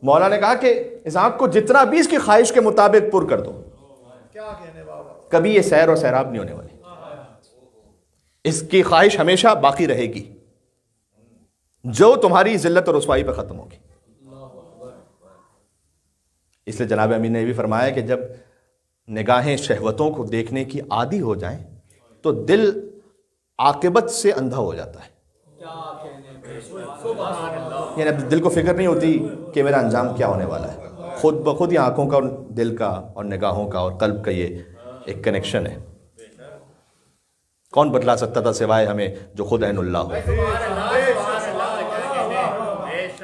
مولا نے کہا کہ اس آنکھ کو جتنا بھی اس کی خواہش کے مطابق پر کر دو، کبھی یہ سیر اور سیراب نہیں ہونے والی، اس کی خواہش ہمیشہ باقی رہے گی جو تمہاری ذلت اور رسوائی پہ ختم ہوگی۔ اس لیے جناب امین نے یہ بھی فرمایا کہ جب نگاہیں شہوتوں کو دیکھنے کی عادی ہو جائیں تو دل عاقبت سے اندھا ہو جاتا ہے، یعنی اب دل کو فکر نہیں ہوتی کہ میرا انجام کیا ہونے والا ہے۔ خود بخود یہ آنکھوں کا اور دل کا اور نگاہوں کا اور قلب کا یہ ایک کنیکشن ہے. کون بتلا سکتا تھا سوائے ہمیں جو خود عین اللہ ہو.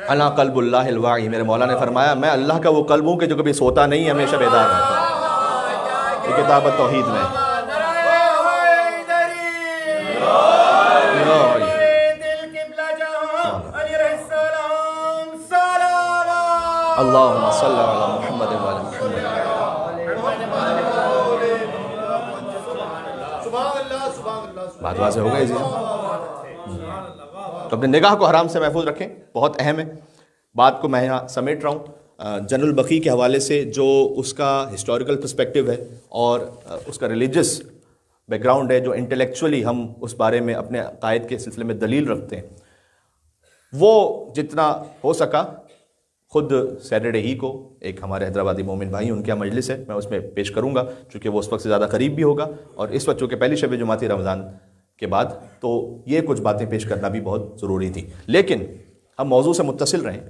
انا قلب اللہ الواعی، میرے مولا نے فرمایا میں اللہ کا وہ قلب ہوں کہ جو کبھی سوتا نہیں، ہمیشہ بیدار رہتا ہے. یہ کتاب توحید میں اللہم صلی علی محمد وعلی محمد. بات واضح ہو گئی جی. تو اپنے نگاہ کو حرام سے محفوظ رکھیں، بہت اہم ہے. بات کو میں یہاں سمیٹ رہا ہوں. جن البقیع کے حوالے سے جو اس کا ہسٹوریکل پرسپیکٹیو ہے اور اس کا ریلیجس بیک گراؤنڈ ہے، جو انٹلیکچولی ہم اس بارے میں اپنے عقائد کے سلسلے میں دلیل رکھتے ہیں، وہ جتنا ہو سکا خود سیٹرڈے ہی کو ایک ہمارے حیدرآبادی مومن بھائی ان کے یہاں مجلس ہے، میں اس میں پیش کروں گا، چونکہ وہ اس وقت سے زیادہ قریب بھی ہوگا اور اس وقت چونکہ پہلی شب جمعہ رمضان کے بعد، تو یہ کچھ باتیں پیش کرنا بھی بہت ضروری تھی. لیکن ہم موضوع سے متصل رہیں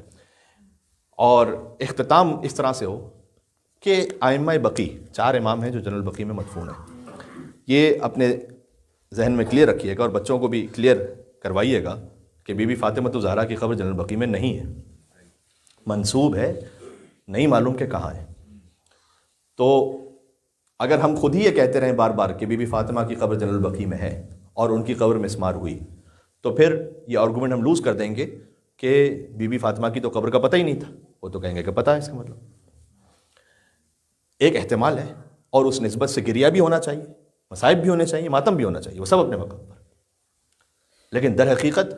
اور اختتام اس طرح سے ہو کہ ائمہ بقیع 4 امام ہیں جو جن البقیع میں مدفون ہیں. یہ اپنے ذہن میں کلیئر رکھیے گا اور بچوں کو بھی کلیئر کروائیے گا کہ بی بی فاطمہ الزہرا کی قبر جن البقیع میں نہیں ہے، منسوب ہے، نہیں معلوم کہ کہاں ہے. تو اگر ہم خود ہی یہ کہتے رہیں بار بار کہ بی بی فاطمہ کی قبر جن البقیع میں ہے اور ان کی قبر مسمار ہوئی، تو پھر یہ آرگومنٹ ہم لوز کر دیں گے کہ بی بی فاطمہ کی تو قبر کا پتہ ہی نہیں تھا. وہ تو کہیں گے کہ پتہ ہے. اس کا مطلب ایک احتمال ہے اور اس نسبت سے گریہ بھی ہونا چاہیے، مصائب بھی ہونے چاہیے، ماتم بھی ہونا چاہیے، وہ سب اپنے مقام پر. لیکن در حقیقت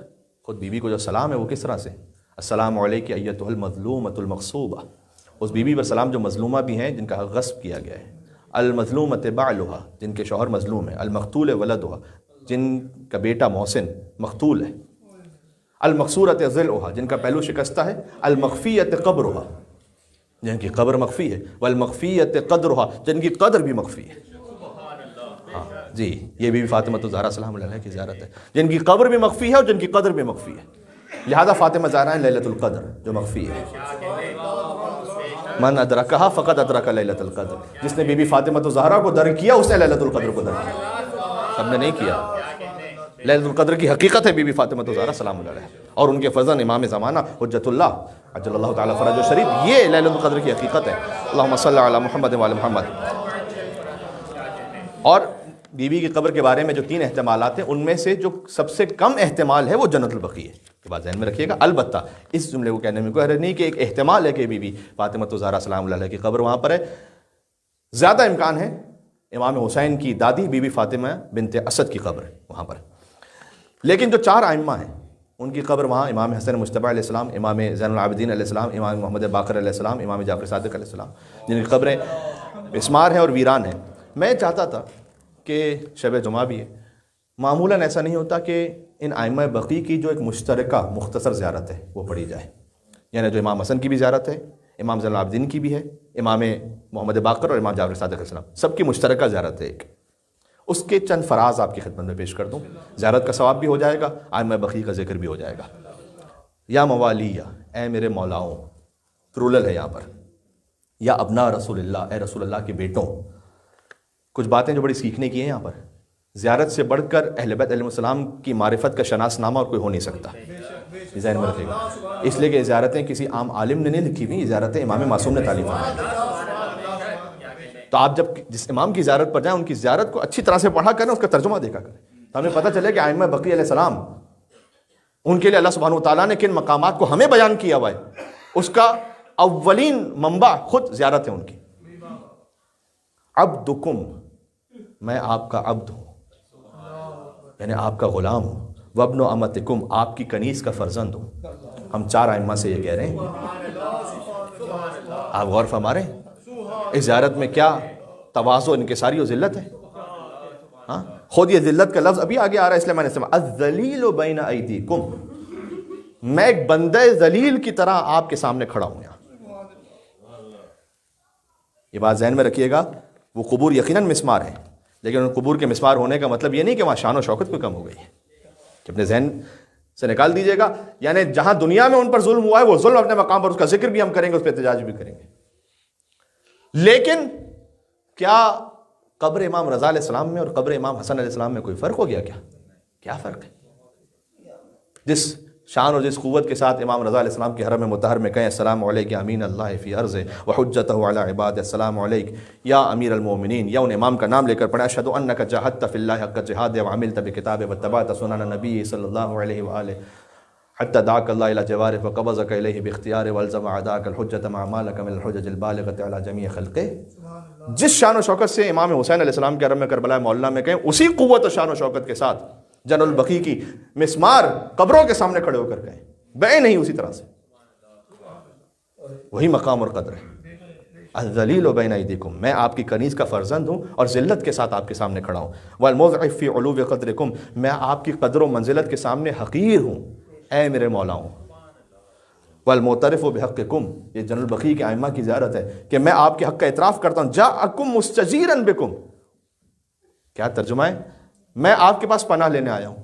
خود بی بی کو جو سلام ہے وہ کس طرح سے السلام علیک ایتہ المظلومۃ المغصوبہ، اس بی بی پر سلام جو مظلومہ بھی ہیں جن کا حق غصب کیا گیا ہے، المظلومۃ بعلھا جن کے شوہر مظلوم ہے، المقتول ولدھا جن کا بیٹا محسن مقتول ہے، المقصورۃ ضلعھا جن کا پہلو شکستہ ہے، المخفیۃ قبرھا جن کی قبر مخفی ہے، والمخفیۃ قدرھا جن کی قدر بھی مخفی ہے. ہاں جی، یہ بی بی فاطمہ الزہرا سلام اللہ علیہا کی زیارت ہے جن کی قبر بھی مخفی ہے اور جن کی قدر بھی مخفی ہے. لہذا فاطمہ زہرا ہیں لیلۃ القدر جو مخفی ہے. من ادرکہا فقد ادرک لیلۃ القدر، جس نے بی بی فاطمہ الزہرا کو درک کیا اس نے لیلۃ القدر کو درک کیا، سب نے نہیں کیا. لیلۃ القدر کی حقیقت ہے بی بی فاطمہ الزہرا سلام اللہ علیہا، اور ان کے فرزند امام زمانہ حجت اللہ عجل اللہ تعالیٰ فرج الشریف، یہ لیلۃ القدر کی حقیقت ہے. اللہم صلی علی محمد وعلی محمد. اور بی بی کی قبر کے بارے میں جو 3 احتمالات ہیں ان میں سے جو سب سے کم احتمال ہے وہ جنت البقیع ہے. یہ بات ذہن میں رکھیے گا. البتہ اس جملے کو کہنے میں کوئی حرج نہیں کہ ایک احتمال ہے کہ بی بی فاطمہ الزہرا سلام اللہ علیہا کی قبر وہاں پر ہے. زیادہ امکان ہے امام حسین کی دادی بی بی فاطمہ بنت اسد کی قبر وہاں پر. لیکن جو 4 ائمہ ہیں ان کی قبر وہاں، امام حسن مجتبی علیہ السلام، امام زین العابدین علیہ السلام، امام محمد باقر علیہ السلام، امام جعفر صادق علیہ السلام، جن کی قبریں مسمار ہیں اور ویران ہیں. میں چاہتا تھا کہ شب جمعہ بھی ہے، معمولاً ایسا نہیں ہوتا کہ ان ائمہ بقیع کی جو ایک مشترکہ مختصر زیارت ہے وہ پڑھی جائے. یعنی جو امام حسن کی بھی زیارت ہے، امام زین العابدین کی بھی ہے، امام محمد باقر اور امام جعفر صادق علیہ السلام، سب کی مشترکہ زیارت ہے ایک. اس کے چند فراز آپ کی خدمت میں پیش کر دوں. زیارت کا ثواب بھی ہو جائے گا، ائمہ بقیع کا ذکر بھی ہو جائے گا. یا موالیہ، اے میرے مولاؤں، پلورل ہے یہاں پر. یا ابنا رسول اللہ، اے رسول اللہ کے بیٹوں. کچھ باتیں جو بڑی سیکھنے کی ہیں یہاں پر. زیارت سے بڑھ کر اہل بیت علیہ السلام کی معرفت کا شناس نامہ اور کوئی ہو نہیں سکتا، یہ ذہن میں رکھے گا. اس لیے کہ یہ زیارتیں کسی عام عالم نے نہیں لکھی ہوئی، یہ زیارتیں امام معصوم نے تعلیم فرمائی. تو آپ جب جس امام کی زیارت پر جائیں ان کی زیارت کو اچھی طرح سے پڑھا کریں، اس کا ترجمہ دیکھا کریں، تو ہمیں پتہ چلے کہ ائمہ بقیع علیہ السلام ان کے لیے اللہ سبحانہ وتعالیٰ نے کن مقامات کو ہمیں بیان کیا ہوا ہے، اس کا اولین منبع خود زیارت ہے ان کی. عبدکم، میں آپ کا عبد ہوں، یعنی آپ کا غلام ہوں. وابن امتکم، آپ کی کنیز کا فرزند ہوں. ہم 4 ائمہ سے یہ کہہ رہے ہیں. آپ غور فرما رہے ہیں اس زیارت میں کیا تواضع، انکساری و ذلت ہے. ہاں خود یہ ذلت کا لفظ ابھی آگے آ رہا ہے، اس لیے میں نے سمجھا الذلیل بین ایدیکم، میں ایک بندہ ذلیل کی طرح آپ کے سامنے کھڑا ہوں. یہاں یہ بات ذہن میں رکھیے گا. وہ قبور یقیناً مسمار ہیں، لیکن ان قبور کے مسمار ہونے کا مطلب یہ نہیں کہ وہاں شان و شوکت کوئی کم ہو گئی ہے، کہ اپنے ذہن سے نکال دیجئے گا. یعنی جہاں دنیا میں ان پر ظلم ہوا ہے وہ ظلم اپنے مقام پر، اس کا ذکر بھی ہم کریں گے، اس پہ احتجاج بھی کریں گے. لیکن کیا قبر امام رضا علیہ السلام میں اور قبر امام حسن علیہ السلام میں کوئی فرق ہو گیا؟ کیا فرق ہے؟ جس شان اور جس قوت کے ساتھ امام رضا علیہ السلام کے حرم مطہر میں کہیں السلام علیک یا امین اللہ فی ارض وحجتہ علی عباد، السلام علیک یا امیر المومنین، یا ان امام کا نام لے کر پڑھیں اشہد انک جاہدت فی اللہ حق جہاد وعملت بکتاب واتبعت سنن نبی صلی اللہ علیہ وآلہ حتی دعاک اللہ الی جوارہ وقبضک الیہ باختیار والزم عداک الحجت مع مالک من الحجج البالغۃ علی جمیع خلقہ۔ جس شان و شوکت سے امام حسین علیہ السلام کے حرم میں کربلا معلیٰ میں کہیں، اسی قوت و شان و شوکت کے ساتھ جن البقیع کی مسمار قبروں کے سامنے کھڑے ہو کر کہیں، بے نہیں اسی طرح سے، وہی مقام اور قدر ہے۔ الذلیل بین ایدیکم، میں آپ کی کنیز کا فرزند ہوں اور ذلت کے ساتھ آپ کے سامنے کھڑا ہوں۔ والمضعف فی علو قدرکم، میں آپ کی قدر و منزلت کے سامنے حقیر ہوں اے میرے مولا ہوں۔ والمعترف بحقکم، یہ جن البقیع کے ائمہ کی زیارت ہے کہ میں آپ کے حق کا اعتراف کرتا ہوں۔ جاءکم مستجیرا بکم، کیا ترجمہ ہے؟ میں آپ کے پاس پناہ لینے آیا ہوں۔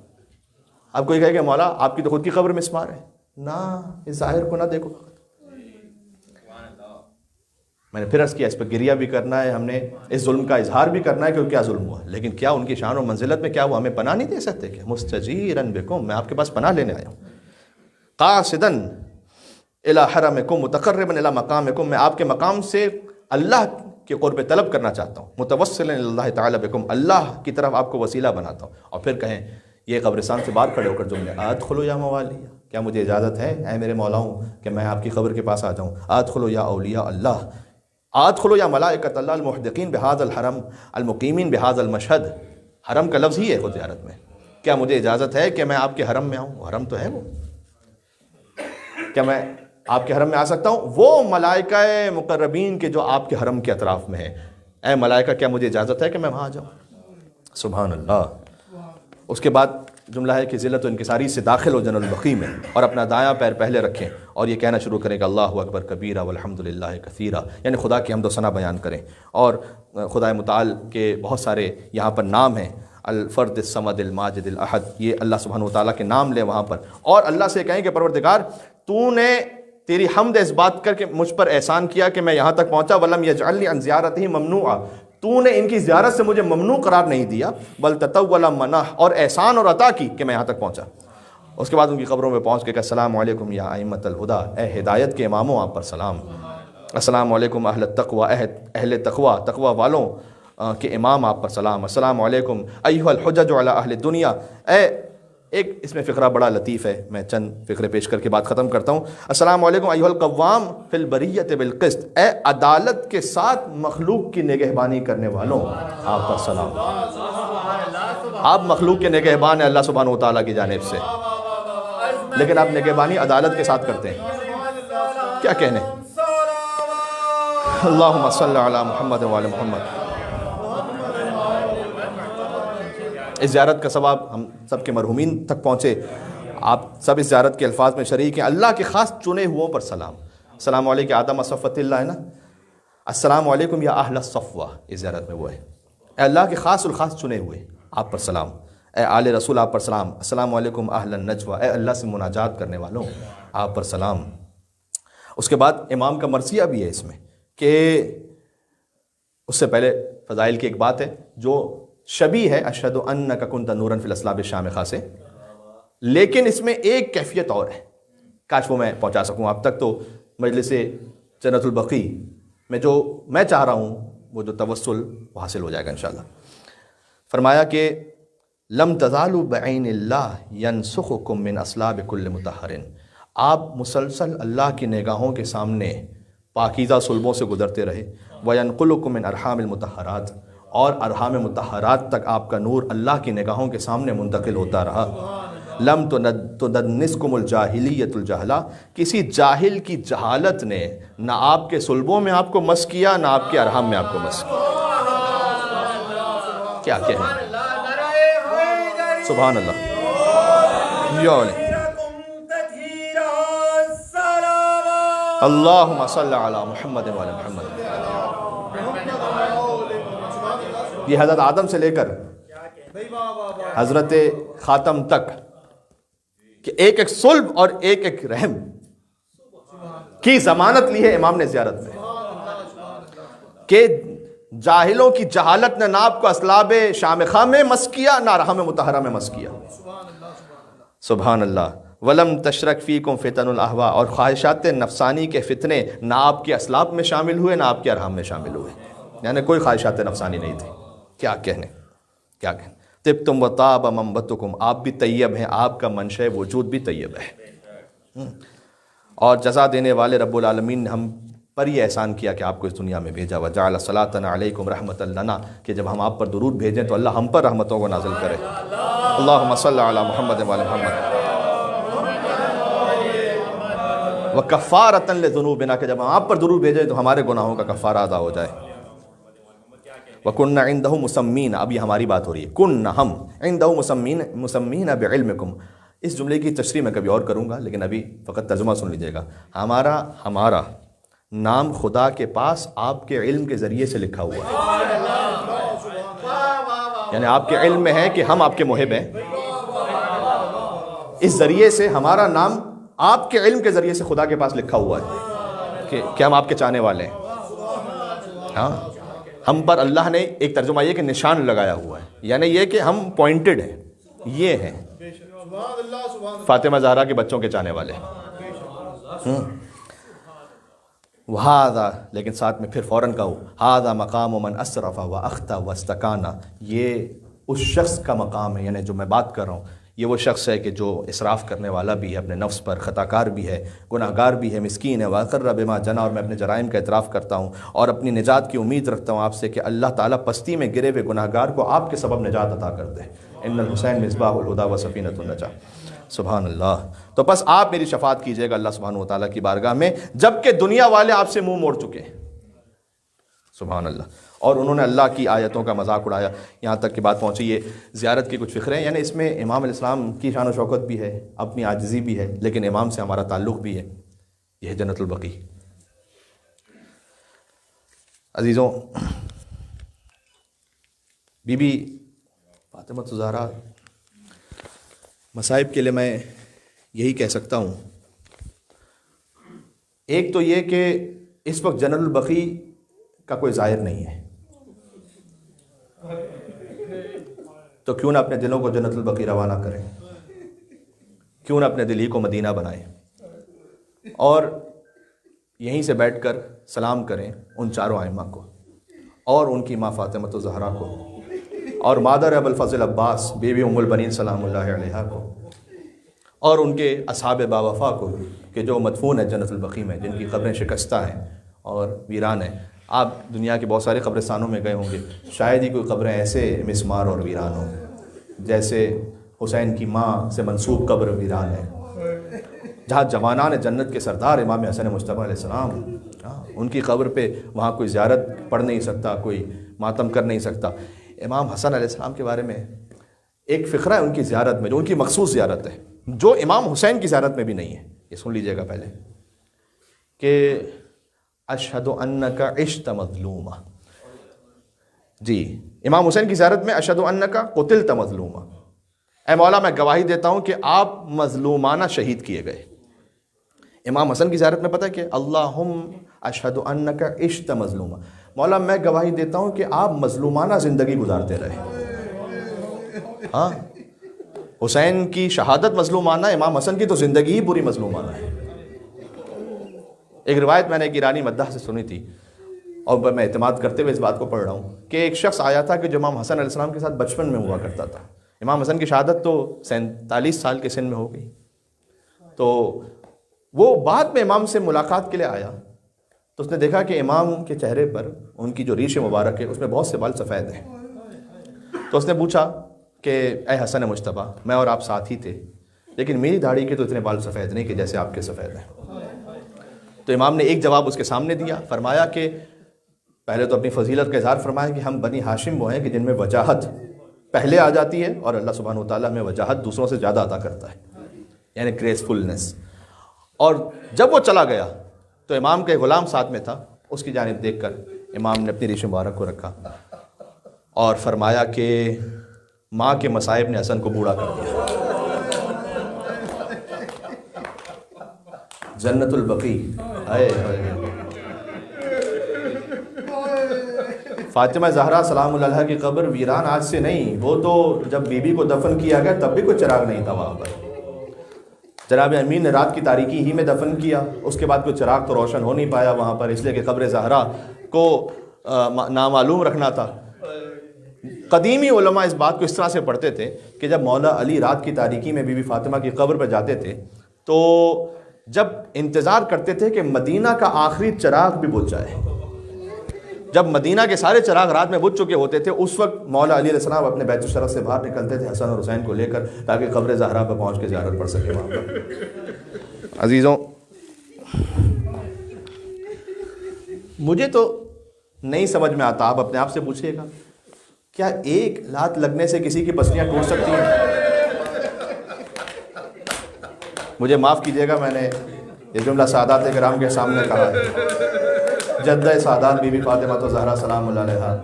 اب کوئی کہے کہ مولا آپ کی تو خود کی قبر مسمار ہے، نہ اس ظاہر کو نہ دیکھو۔ میں نے پھر عرض کیا اس پہ گریہ بھی کرنا ہے، ہم نے اس ظلم کا اظہار بھی کرنا ہے کہ کیا ظلم ہوا، لیکن کیا ان کی شان و منزلت میں کیا وہ ہمیں پناہ نہیں دے سکتے؟ کہ مستجیرا بکم، میں آپ کے پاس پناہ لینے آیا ہوں۔ قاصدا الی حرمکم متقربا الی مقامکم، میں آپ کے مقام سے اللہ کے قرب طلب کرنا چاہتا ہوں۔ متوسلا الی اللہ تعالی بکم، اللہ کی طرف آپ کو وسیلہ بناتا ہوں۔ اور پھر کہیں یہ قبرستان سے باہر کھڑے ہو کر جملے، ادخلوا یا موالیہ، کیا مجھے اجازت ہے اے میرے مولاؤں کہ میں آپ کی قبر کے پاس آ جاؤں؟ ادخلوا یا اولیاء اللہ، ادخلوا یا ملائکۃ اللہ المحدقین بہذا الحرم المقیمین بہذا المشہد، حرم کا لفظ ہی ہے خود زیارت میں، کیا مجھے اجازت ہے کہ میں آپ کے حرم میں آؤں؟ حرم تو ہے وہ، کیا میں آپ کے حرم میں آ سکتا ہوں؟ وہ ملائکہ مقربین کے جو آپ کے حرم کے اطراف میں ہیں، اے ملائکہ کیا مجھے اجازت ہے کہ میں وہاں جاؤں؟ سبحان اللہ۔ اس کے بعد جملہ ہے کہ ذلت و انکساری سے داخل ہو جن البقیع میں اور اپنا دایاں پیر پہلے رکھیں اور یہ کہنا شروع کریں کہ اللہ اکبر کبیرہ والحمد للہ کثیرہ، یعنی خدا کی حمد و ثنا بیان کریں۔ اور خدا متعال کے بہت سارے یہاں پر نام ہیں، الفرد الصمد الماجد الاحد، یہ اللہ سبحانہ وتعالیٰ کے نام لیں وہاں پر، اور اللہ سے کہیں کہ پروردگار تو نے تیری حمد اس بات کر کے مجھ پر احسان کیا کہ میں یہاں تک پہنچا، ولم یجعلنی عن زیارتہ ممنوعا، تو نے ان کی زیارت سے مجھے ممنوع قرار نہیں دیا، بل تطول منح، اور احسان اور عطا کی کہ میں یہاں تک پہنچا۔ اس کے بعد ان کی قبروں میں پہنچ کے کہ السلام علیکم یا ائمۃ الہدیٰ، اے ہدایت کے اماموں آپ پر سلام۔ السلام علیکم اہل التقوی، اہل تقوی، تقوی والوں کے امام آپ پر سلام۔ السلام علیکم ایھا الحجج علی اہل الدنیا، ایک اس میں فقرہ بڑا لطیف ہے، میں چند فقرے پیش کر کے بات ختم کرتا ہوں۔ السلام علیکم ایھا القوام فی البریۃ بالقسط، اے عدالت کے ساتھ مخلوق کی نگہبانی کرنے والوں آپ پر سلام۔ آپ مخلوق کے نگہبان ہیں اللہ سبحانہ و تعالیٰ کی جانب سے، لیکن آپ نگہبانی عدالت کے ساتھ کرتے ہیں، کیا کہنے؟ اللہم صلی علی محمد وعلی محمد۔ اس زیارت کا ثواب ہم سب کے مرحومین تک پہنچے، آپ سب اس زیارت کے الفاظ میں شریک ہیں۔ اللہ کے خاص چنے ہوئوں پر سلام۔ السلام علیکم آدم صفوۃ اللہ ہے نا، السلام علیکم یا اہل الصفوہ، اس زیارت میں وہ ہے، اے اللہ کے خاص الخاص چنے ہوئے آپ پر سلام، اے آل رسول آپ پر سلام۔ السلام علیکم اہل النجوہ، اے اللہ سے مناجات کرنے والوں آپ پر سلام۔ اس کے بعد امام کا مرثیہ بھی ہے اس میں، کہ اس سے پہلے فضائل کی ایک بات ہے جو شبیہ ہے اشہد انک کنت نورا فی الاصلاب الشامخہ سے، لیکن اس میں ایک کیفیت اور ہے، کاش وہ میں پہنچا سکوں آپ تک، تو مجلس جنت البقیع میں جو میں چاہ رہا ہوں وہ جو توسل وہ حاصل ہو جائے گا انشاءاللہ۔ فرمایا کہ لم تزالوا بعین اللہ ینسخکم من اصلاب کل مطہر، آپ مسلسل اللہ کی نگاہوں کے سامنے پاکیزہ صلبوں سے گزرتے رہے، وینقلکم من ارحام المطہرات، اور ارحام مطہرات تک آپ کا نور اللہ کی نگاہوں کے سامنے منتقل ہوتا رہا۔ لم تدنسکم الجاہلیت الجہلا، کسی جاہل کی جہالت نے نہ آپ کے صلبوں میں آپ کو مس کیا نہ آپ کے ارحام میں آپ کو مس کیا۔ کیا کہنا ہے؟ سبحان اللہ۔ یا اللہم صلی علی محمد وعلی محمد۔ یہ حضرت آدم سے لے کر حضرت خاتم تک کہ ایک ایک صلب اور ایک ایک رحم کی ضمانت لی ہے امام نے زیارت میں۔ کہ جاہلوں کی جہالت نے نہ آپ کو اسلاب شامخہ میں مس کیا نہ رحم مطہرہ میں مس کیا. سبحان اللہ. ولم تشرک فیکم فتن الاہوا، اور خواہشات نفسانی کے فتنے نہ آپ کے اسلاب میں شامل ہوئے نہ آپ کے ارحام میں شامل ہوئے. یعنی کوئی خواہشات نفسانی نہیں تھی. کیا کہنے، کیا کہنے. طبتم وطاب منبتکم، آپ بھی طیب ہیں، آپ کا منشأ وجود بھی طیب ہے. اور جزا دینے والے رب العالمین نے ہم پر یہ احسان کیا کہ آپ کو اس دنیا میں بھیجا. وجعل صلاتنا علیکم رحمۃ لنا، کہ جب ہم آپ پر درود بھیجیں تو اللہ ہم پر رحمتوں کو نازل کرے. اللہم صلی علی محمد وعلی محمد. وکفارۃ لذنوبنا، کہ جب ہم آپ پر درود بھیجیں تو ہمارے گناہوں کا کفارہ ادا ہو جائے. وَكُنَّ عِنْدَهُ مُسَمِّينَ، اب یہ ہماری بات ہو رہی ہے. کن ہم عِنْدَهُ مُسَمِّينَ بِعِلْمِكُمْ. اس جملے کی تشریح میں کبھی اور کروں گا، لیکن ابھی فقط ترجمہ سن لیجیے گا. ہمارا نام خدا کے پاس آپ کے علم کے ذریعے سے لکھا ہوا ہے. یعنی آپ کے علم میں ہے کہ ہم آپ کے محب ہیں. اس ذریعے سے ہمارا نام آپ کے علم کے ذریعے سے خدا کے پاس لکھا ہوا ہے کہ ہم آپ کے چاہنے والے ہیں. ہاں، ہم پر اللہ نے ایک ترجمہ یہ کہ نشان لگایا ہوا ہے، یعنی یہ کہ ہم پوائنٹڈ ہیں، یہ ہیں فاطمہ زہرا کے بچوں کے چاہنے والے. وہذا، لیکن ساتھ میں پھر فوراً کہو ھذا مقام من اسرف واخطا واستکانا، یہ اس شخص کا مقام ہے، یعنی جو میں بات کر رہا ہوں یہ وہ شخص ہے کہ جو اسراف کرنے والا بھی ہے، اپنے نفس پر خطا کار بھی ہے، گناہ گار بھی ہے، مسکین ہے. واقر بما جنا، اور میں اپنے جرائم کا اعتراف کرتا ہوں اور اپنی نجات کی امید رکھتا ہوں آپ سے کہ اللہ تعالیٰ پستی میں گرے ہوئے گناہ گار کو آپ کے سبب نجات عطا کر دے. ان الحسین مصباح الہدی و سفینۃ النجاہ. سبحان اللہ. تو بس آپ میری شفاعت کیجئے گا اللہ سبحانہ و تعالیٰ کی بارگاہ میں، جبکہ دنیا والے آپ سے منہ موڑ چکے ہیں. سبحان اللہ. اور انہوں نے اللہ کی آیتوں کا مذاق اڑایا، یہاں تک کہ بات پہنچی یہ زیارت کی کچھ فقرے ہیں. یعنی اس میں امام علیہ السلام کی شان و شوکت بھی ہے، اپنی عاجزی بھی ہے، لیکن امام سے ہمارا تعلق بھی ہے. یہ ہے جنت البقیع. عزیزوں، بی بی فاطمہ الزہرا مصائب کے لیے میں یہی کہہ سکتا ہوں. ایک تو یہ کہ اس وقت جنت البقیع کا کوئی زائر نہیں ہے، تو کیوں نہ اپنے دلوں کو جنت البقیع روانہ کریں، کیوں نہ اپنے دل ہی کو مدینہ بنائیں اور یہیں سے بیٹھ کر سلام کریں ان چاروں ائمہ کو اور ان کی ماں فاطمہ الزہرا کو اور مادر ابو الفضل عباس بیوی ام البنین سلام اللہ علیہا کو اور ان کے اصحاب باوفا کو کہ جو مدفون ہے جنت البقیع میں، جن کی قبریں شکستہ ہیں اور ویران ہیں. آپ دنیا کے بہت سارے قبرستانوں میں گئے ہوں گے، شاید ہی کوئی قبریں ایسے مسمار اور ویران ہوں جیسے حسین کی ماں سے منسوب قبر ویران ہے، جہاں جوانان جنت کے سردار امام حسن مجتبیٰ علیہ السلام، ان کی قبر پہ وہاں کوئی زیارت پڑھ نہیں سکتا، کوئی ماتم کر نہیں سکتا. امام حسن علیہ السلام کے بارے میں ایک فقرہ ہے ان کی زیارت میں، جو ان کی مخصوص زیارت ہے، جو امام حسین کی زیارت میں بھی نہیں ہے. یہ سن لیجئے گا پہلے کہ اشہد انک عشت مظلوما. جی، امام حسین کی زیارت میں اشہد انک قتلت مظلوما، اے مولا میں گواہی دیتا ہوں کہ آپ مظلومانہ شہید کیے گئے. امام حسن کی زیارت میں پتہ ہے کہ اللہم اشہد انک عشت مظلوما، مولا میں گواہی دیتا ہوں کہ آپ مظلومانہ زندگی گزارتے رہے. ہاں، حسین کی شہادت مظلومانہ، امام حسن کی تو زندگی ہی پوری مظلومانہ ہے. ایک روایت میں نے ایک ایرانی مداح سے سنی تھی اور میں اعتماد کرتے ہوئے اس بات کو پڑھ رہا ہوں کہ ایک شخص آیا تھا کہ جو امام حسن علیہ السلام کے ساتھ بچپن میں ہوا کرتا تھا. امام حسن کی شہادت تو 47 سال کے سن میں ہو گئی، تو وہ بعد میں امام سے ملاقات کے لیے آیا تو اس نے دیکھا کہ امام کے چہرے پر ان کی جو ریش مبارک ہے اس میں بہت سے بال سفید ہیں. تو اس نے پوچھا کہ اے حسن مجتبیٰ، میں اور آپ ساتھ ہی تھے، لیکن میری داڑھی کے تو اتنے بال سفید نہیں کہ جیسے آپ کے سفید ہیں. تو امام نے ایک جواب اس کے سامنے دیا، فرمایا کہ پہلے تو اپنی فضیلت کا اظہار فرمایا کہ ہم بنی ہاشم وہ ہیں کہ جن میں وجاہت پہلے آ جاتی ہے اور اللہ سبحانہ وتعالیٰ میں وجاہت دوسروں سے زیادہ عطا کرتا ہے، یعنی گریسفلنس. اور جب وہ چلا گیا تو امام کے غلام ساتھ میں تھا، اس کی جانب دیکھ کر امام نے اپنی ریش مبارک کو رکھا اور فرمایا کہ ماں کے مصائب نے حسن کو بوڑھا کر دیا. جنت البقیع. فاطمہ زہرا سلام اللہ علیہا کی قبر ویران آج سے نہیں، وہ تو جب بی بی کو دفن کیا گیا تب بھی کوئی چراغ نہیں تھا وہاں پر۔ جناب امین نے رات کی تاریکی ہی میں دفن کیا، اس کے بعد کوئی چراغ تو روشن ہو نہیں پایا وہاں پر، اس لیے کہ قبر زہرا کو نامعلوم رکھنا تھا۔ قدیمی علماء اس بات کو اس طرح سے پڑھتے تھے کہ جب مولا علی رات کی تاریکی میں بی بی فاطمہ کی قبر پہ جاتے تھے تو جب انتظار کرتے تھے کہ مدینہ کا آخری چراغ بھی بجھ جائے، جب مدینہ کے سارے چراغ رات میں بجھ چکے ہوتے تھے، اس وقت مولا علی علیہ السلام اپنے بیت الشرف سے باہر نکلتے تھے حسن اور حسین کو لے کر، تاکہ قبر زہرا پہ پہنچ کے زیارت پڑھ سکے وہاں پر۔ عزیزوں، مجھے تو نہیں سمجھ میں آتا، آپ اپنے آپ سے پوچھئے گا، کیا ایک لات لگنے سے کسی کی پسلیاں ٹوٹ سکتی ہیں؟ مجھے معاف کیجیے گا، میں نے یہ جملہ سادات کرام کے سامنے کہا ہے، جدہ سادات بی بی فاطمہ تو زہرا سلام اللہ علیہا،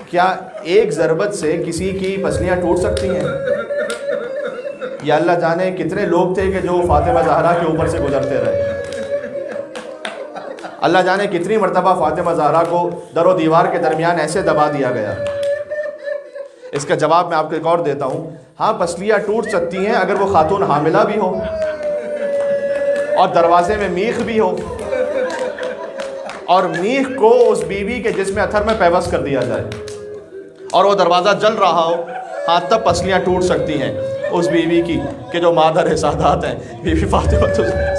کیا ایک ضربت سے کسی کی پسلیاں ٹوٹ سکتی ہیں؟ یا اللہ جانے کتنے لوگ تھے کہ جو فاطمہ زہرا کے اوپر سے گزرتے رہے، اللہ جانے کتنی مرتبہ فاطمہ زہرا کو در و دیوار کے درمیان ایسے دبا دیا گیا۔ اس کا جواب میں آپ کو ایک اور دیتا ہوں، ہاں پسلیاں ٹوٹ سکتی ہیں اگر وہ خاتون حاملہ بھی ہو اور دروازے میں میخ بھی ہو، اور میخ کو اس بیوی کے جسم اتھر میں پیوست کر دیا جائے اور وہ دروازہ جل رہا ہو، ہاں تب پسلیاں ٹوٹ سکتی ہیں اس بیوی کی کہ جو مادر سادات ہیں، بی بی فاطمہ تو زہرا۔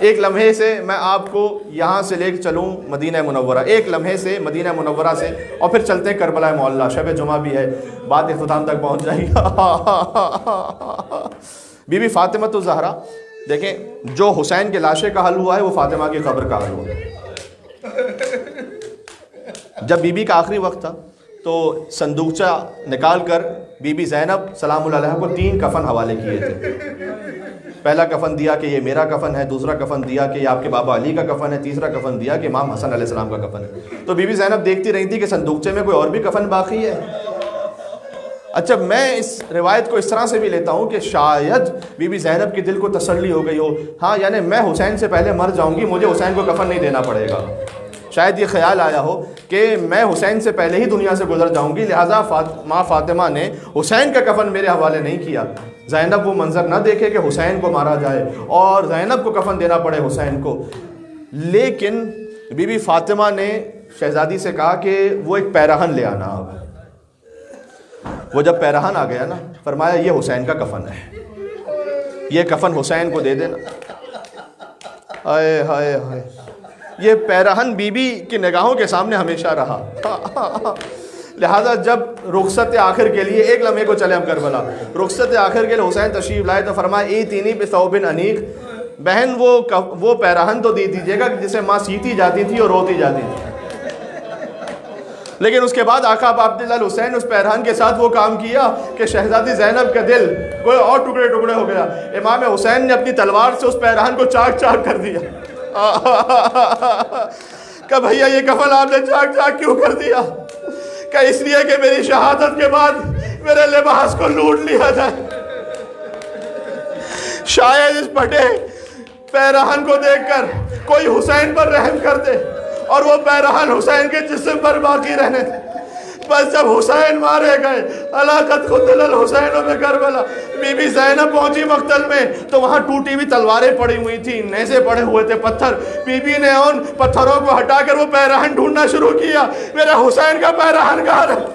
ایک لمحے سے میں آپ کو یہاں سے لے کے چلوں مدینہ منورہ، ایک لمحے سے مدینہ منورہ سے، اور پھر چلتے ہیں کربلا معلیٰ، شب جمعہ بھی ہے، بات اختتام تک پہنچ جائے گا۔ بی بی فاطمہ تو زہرا، دیکھیں جو حسین کے لاشے کا حل ہوا ہے وہ فاطمہ کی قبر کا حل ہوا۔ جب بی بی کا آخری وقت تھا تو صندوقچہ نکال کر بی بی زینب سلام اللہ علیہا کو 3 کفن حوالے کیے تھے۔ پہلا کفن دیا کہ یہ میرا کفن ہے، دوسرا کفن دیا کہ یہ آپ کے بابا علی کا کفن ہے، تیسرا کفن دیا کہ امام حسن علیہ السلام کا کفن ہے۔ تو بی بی زینب دیکھتی رہی تھی کہ صندوقچے میں کوئی اور بھی کفن باقی ہے۔ اچھا، میں اس روایت کو اس طرح سے بھی لیتا ہوں کہ شاید بی بی زینب کے دل کو تسلی ہو گئی ہو، ہاں یعنی میں حسین سے پہلے مر جاؤں گی، مجھے حسین کو کفن نہیں دینا پڑے گا۔ شاید یہ خیال آیا ہو کہ میں حسین سے پہلے ہی دنیا سے گزر جاؤں گی، لہٰذا ماں فاطمہ نے حسین کا کفن میرے حوالے نہیں کیا۔ زینب وہ منظر نہ دیکھے کہ حسین کو مارا جائے اور زینب کو کفن دینا پڑے حسین کو۔ لیکن بی بی فاطمہ نے شہزادی سے کہا کہ وہ ایک پیراہن لے آنا۔ وہ جب پیراہن آ گیا نا، فرمایا یہ حسین کا کفن ہے، یہ کفن حسین کو دے دینا۔ ہائے ہائے ہائے، یہ پیراہن بی بی کی نگاہوں کے سامنے ہمیشہ رہا۔ لہٰذا جب رخصت آخر کے لیے، ایک لمحے کو چلے ہم کربلا، رخصت آخر کے لیے حسین تشریف لائے تو فرمایا ایتینی بثوب انیق، بہن وہ پیراہن تو دے دیجیے گا جسے ماں سیتی جاتی تھی اور روتی جاتی تھی۔ لیکن اس کے بعد آقا عبداللہ الحسین اس پیراہن کے ساتھ وہ کام کیا کہ شہزادی زینب کا دل کوئی اور ٹکڑے ٹکڑے ہو گیا۔ امام حسین نے اپنی تلوار سے اس پیراہن کو چاک چاک کر دیا۔ کہ بھیا یہ کفن آپ نے چاک چاک کیوں کر دیا؟ کہ اس لیے کہ میری شہادت کے بعد میرے لباس کو لوٹ لیا جائے۔ شاید اس پھٹے پیراہن کو دیکھ کر کوئی حسین پر رحم کر دے اور وہ پیراہن حسین کے جسم پر باقی رہنے دے۔ بس جب حسین مارے گئے، علاقت قتل الحسین میں کربلا، بی بی زینب پہنچی مقتل میں تو وہاں ٹوٹی ہوئی تلواریں پڑی ہوئی تھیں، نیزے پڑے ہوئے تھے، پتھر۔ بی بی نے ان پتھروں کو ہٹا کر وہ پیراہن ڈھونڈنا شروع کیا، میرے حسین کا پیراہن کہاں رہا؟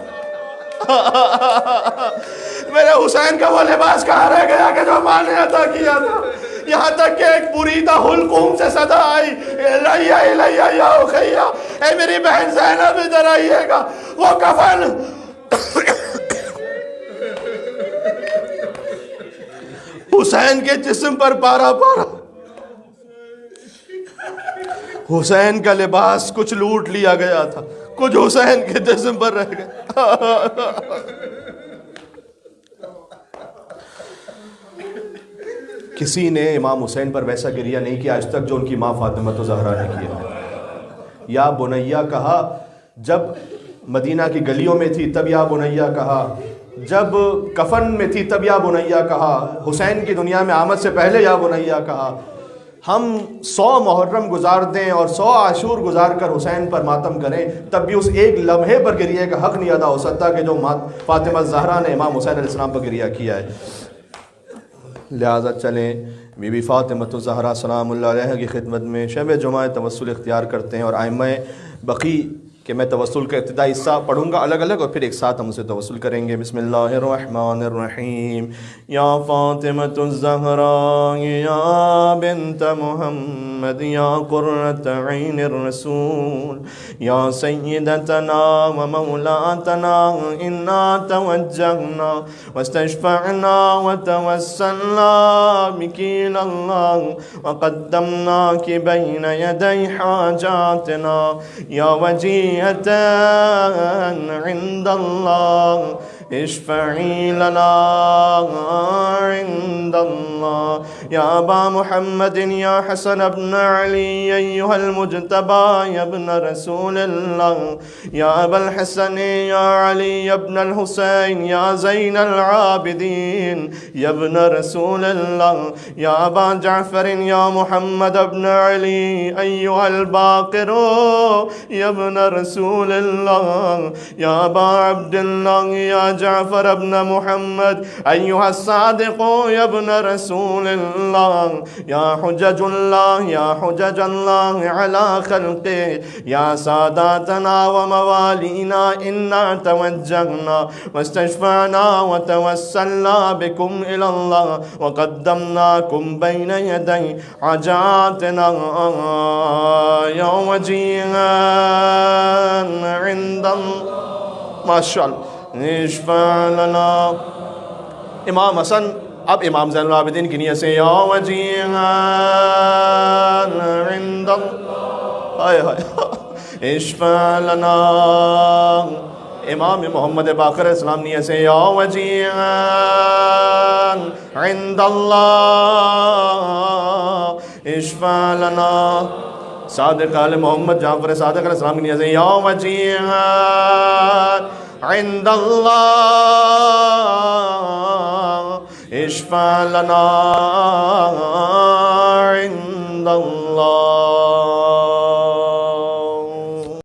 میرے حسین کا وہ لباس کہاں رہ گیا کہ جو ماں نے عطا کیا تھا؟ یہاں تک کہ ایک بریدہ حلقوم سے صدا آئی، الیہ الیہ یا اخیہ، اے میری بہن زینب ادھر آئیے گا۔ وہ کفن حسین کے جسم پر پارا پارا، حسین کا لباس کچھ لوٹ لیا گیا تھا، کچھ حسین کے جسم پر رہ گیا۔ کسی نے امام حسین پر ویسا گریہ نہیں کیا آج تک جو ان کی ماں فاطمہ زہرا نے کیا۔ یا بنیہ کہا جب مدینہ کی گلیوں میں تھی، تب یا بنیہ کہا جب کفن میں تھی، تب یا بنیہ کہا، حسین کی دنیا میں آمد سے پہلے یا بنیہ کہا۔ ہم 100 محرم گزار دیں اور 100 عاشور گزار کر حسین پر ماتم کریں، تب بھی اس ایک لمحے پر گریہ کا حق نہیں ادا ہو سکتا کہ جو فاطمہ زہرا نے امام حسین علیہ السلام پر گریہ کیا ہے۔ لہٰذا چلیں بی بی فاطمہ الزہرا سلام اللہ علیہا کی خدمت میں شب جمعہ توسل اختیار کرتے ہیں، اور ائمہ بقی کہ میں توسل کا ابتدائی حصہ پڑھوں گا الگ الگ، اور پھر ایک ساتھ ہم اسے توسل کریں گے۔ بسم اللہ الرحمن الرحیم۔ یا فاطمۃ الزہرا یا بنت محمد یا قرۃ عین الرسول یا سیدتنا و مولاتنا انا توجہنا واستشفعنا وتوسلنا بک الی اللہ وقدمناک بین یدی حاجاتنا یا وجیہ عند اللہ اشفعی لنا عند اللہ یا ابا محمد یا حسن ابن علی ایہا المجتبی یا ابن رسول اللہ یا ابا الحسن یا علی ابن الحسین یا زین العابدین یا ابن رسول اللہ یا ابا جعفر یا محمد ابن علی ایہا الباقر یا ابن رسول اللہ یا ابا عبداللہ یا جعفر ابن محمد ایہا الصادق یا ابن رسول اللہ یا حجج اللہ علی خلقہ یا ساداتنا و موالینا انا توجہنا واستشفعنا وتوسلنا بکم الی اللہ وقدمناکم بین یدی حاجاتنا یا وجیہا عند اللہ۔ ماشاءاللہ۔ اشفع لنا امام حسن اب امام زین العابدین کی نیت سے یا وجیہا عند اللہ اشفع لنا امام محمد باقر علیہ السلام نیت سے یا وجیہا عند اللہ اشفع لنا صادق آل محمد جعفر صادق علیہ السلام کی نیت سے یا وجیہا عند اللہ اشفع لنا عند اللہ۔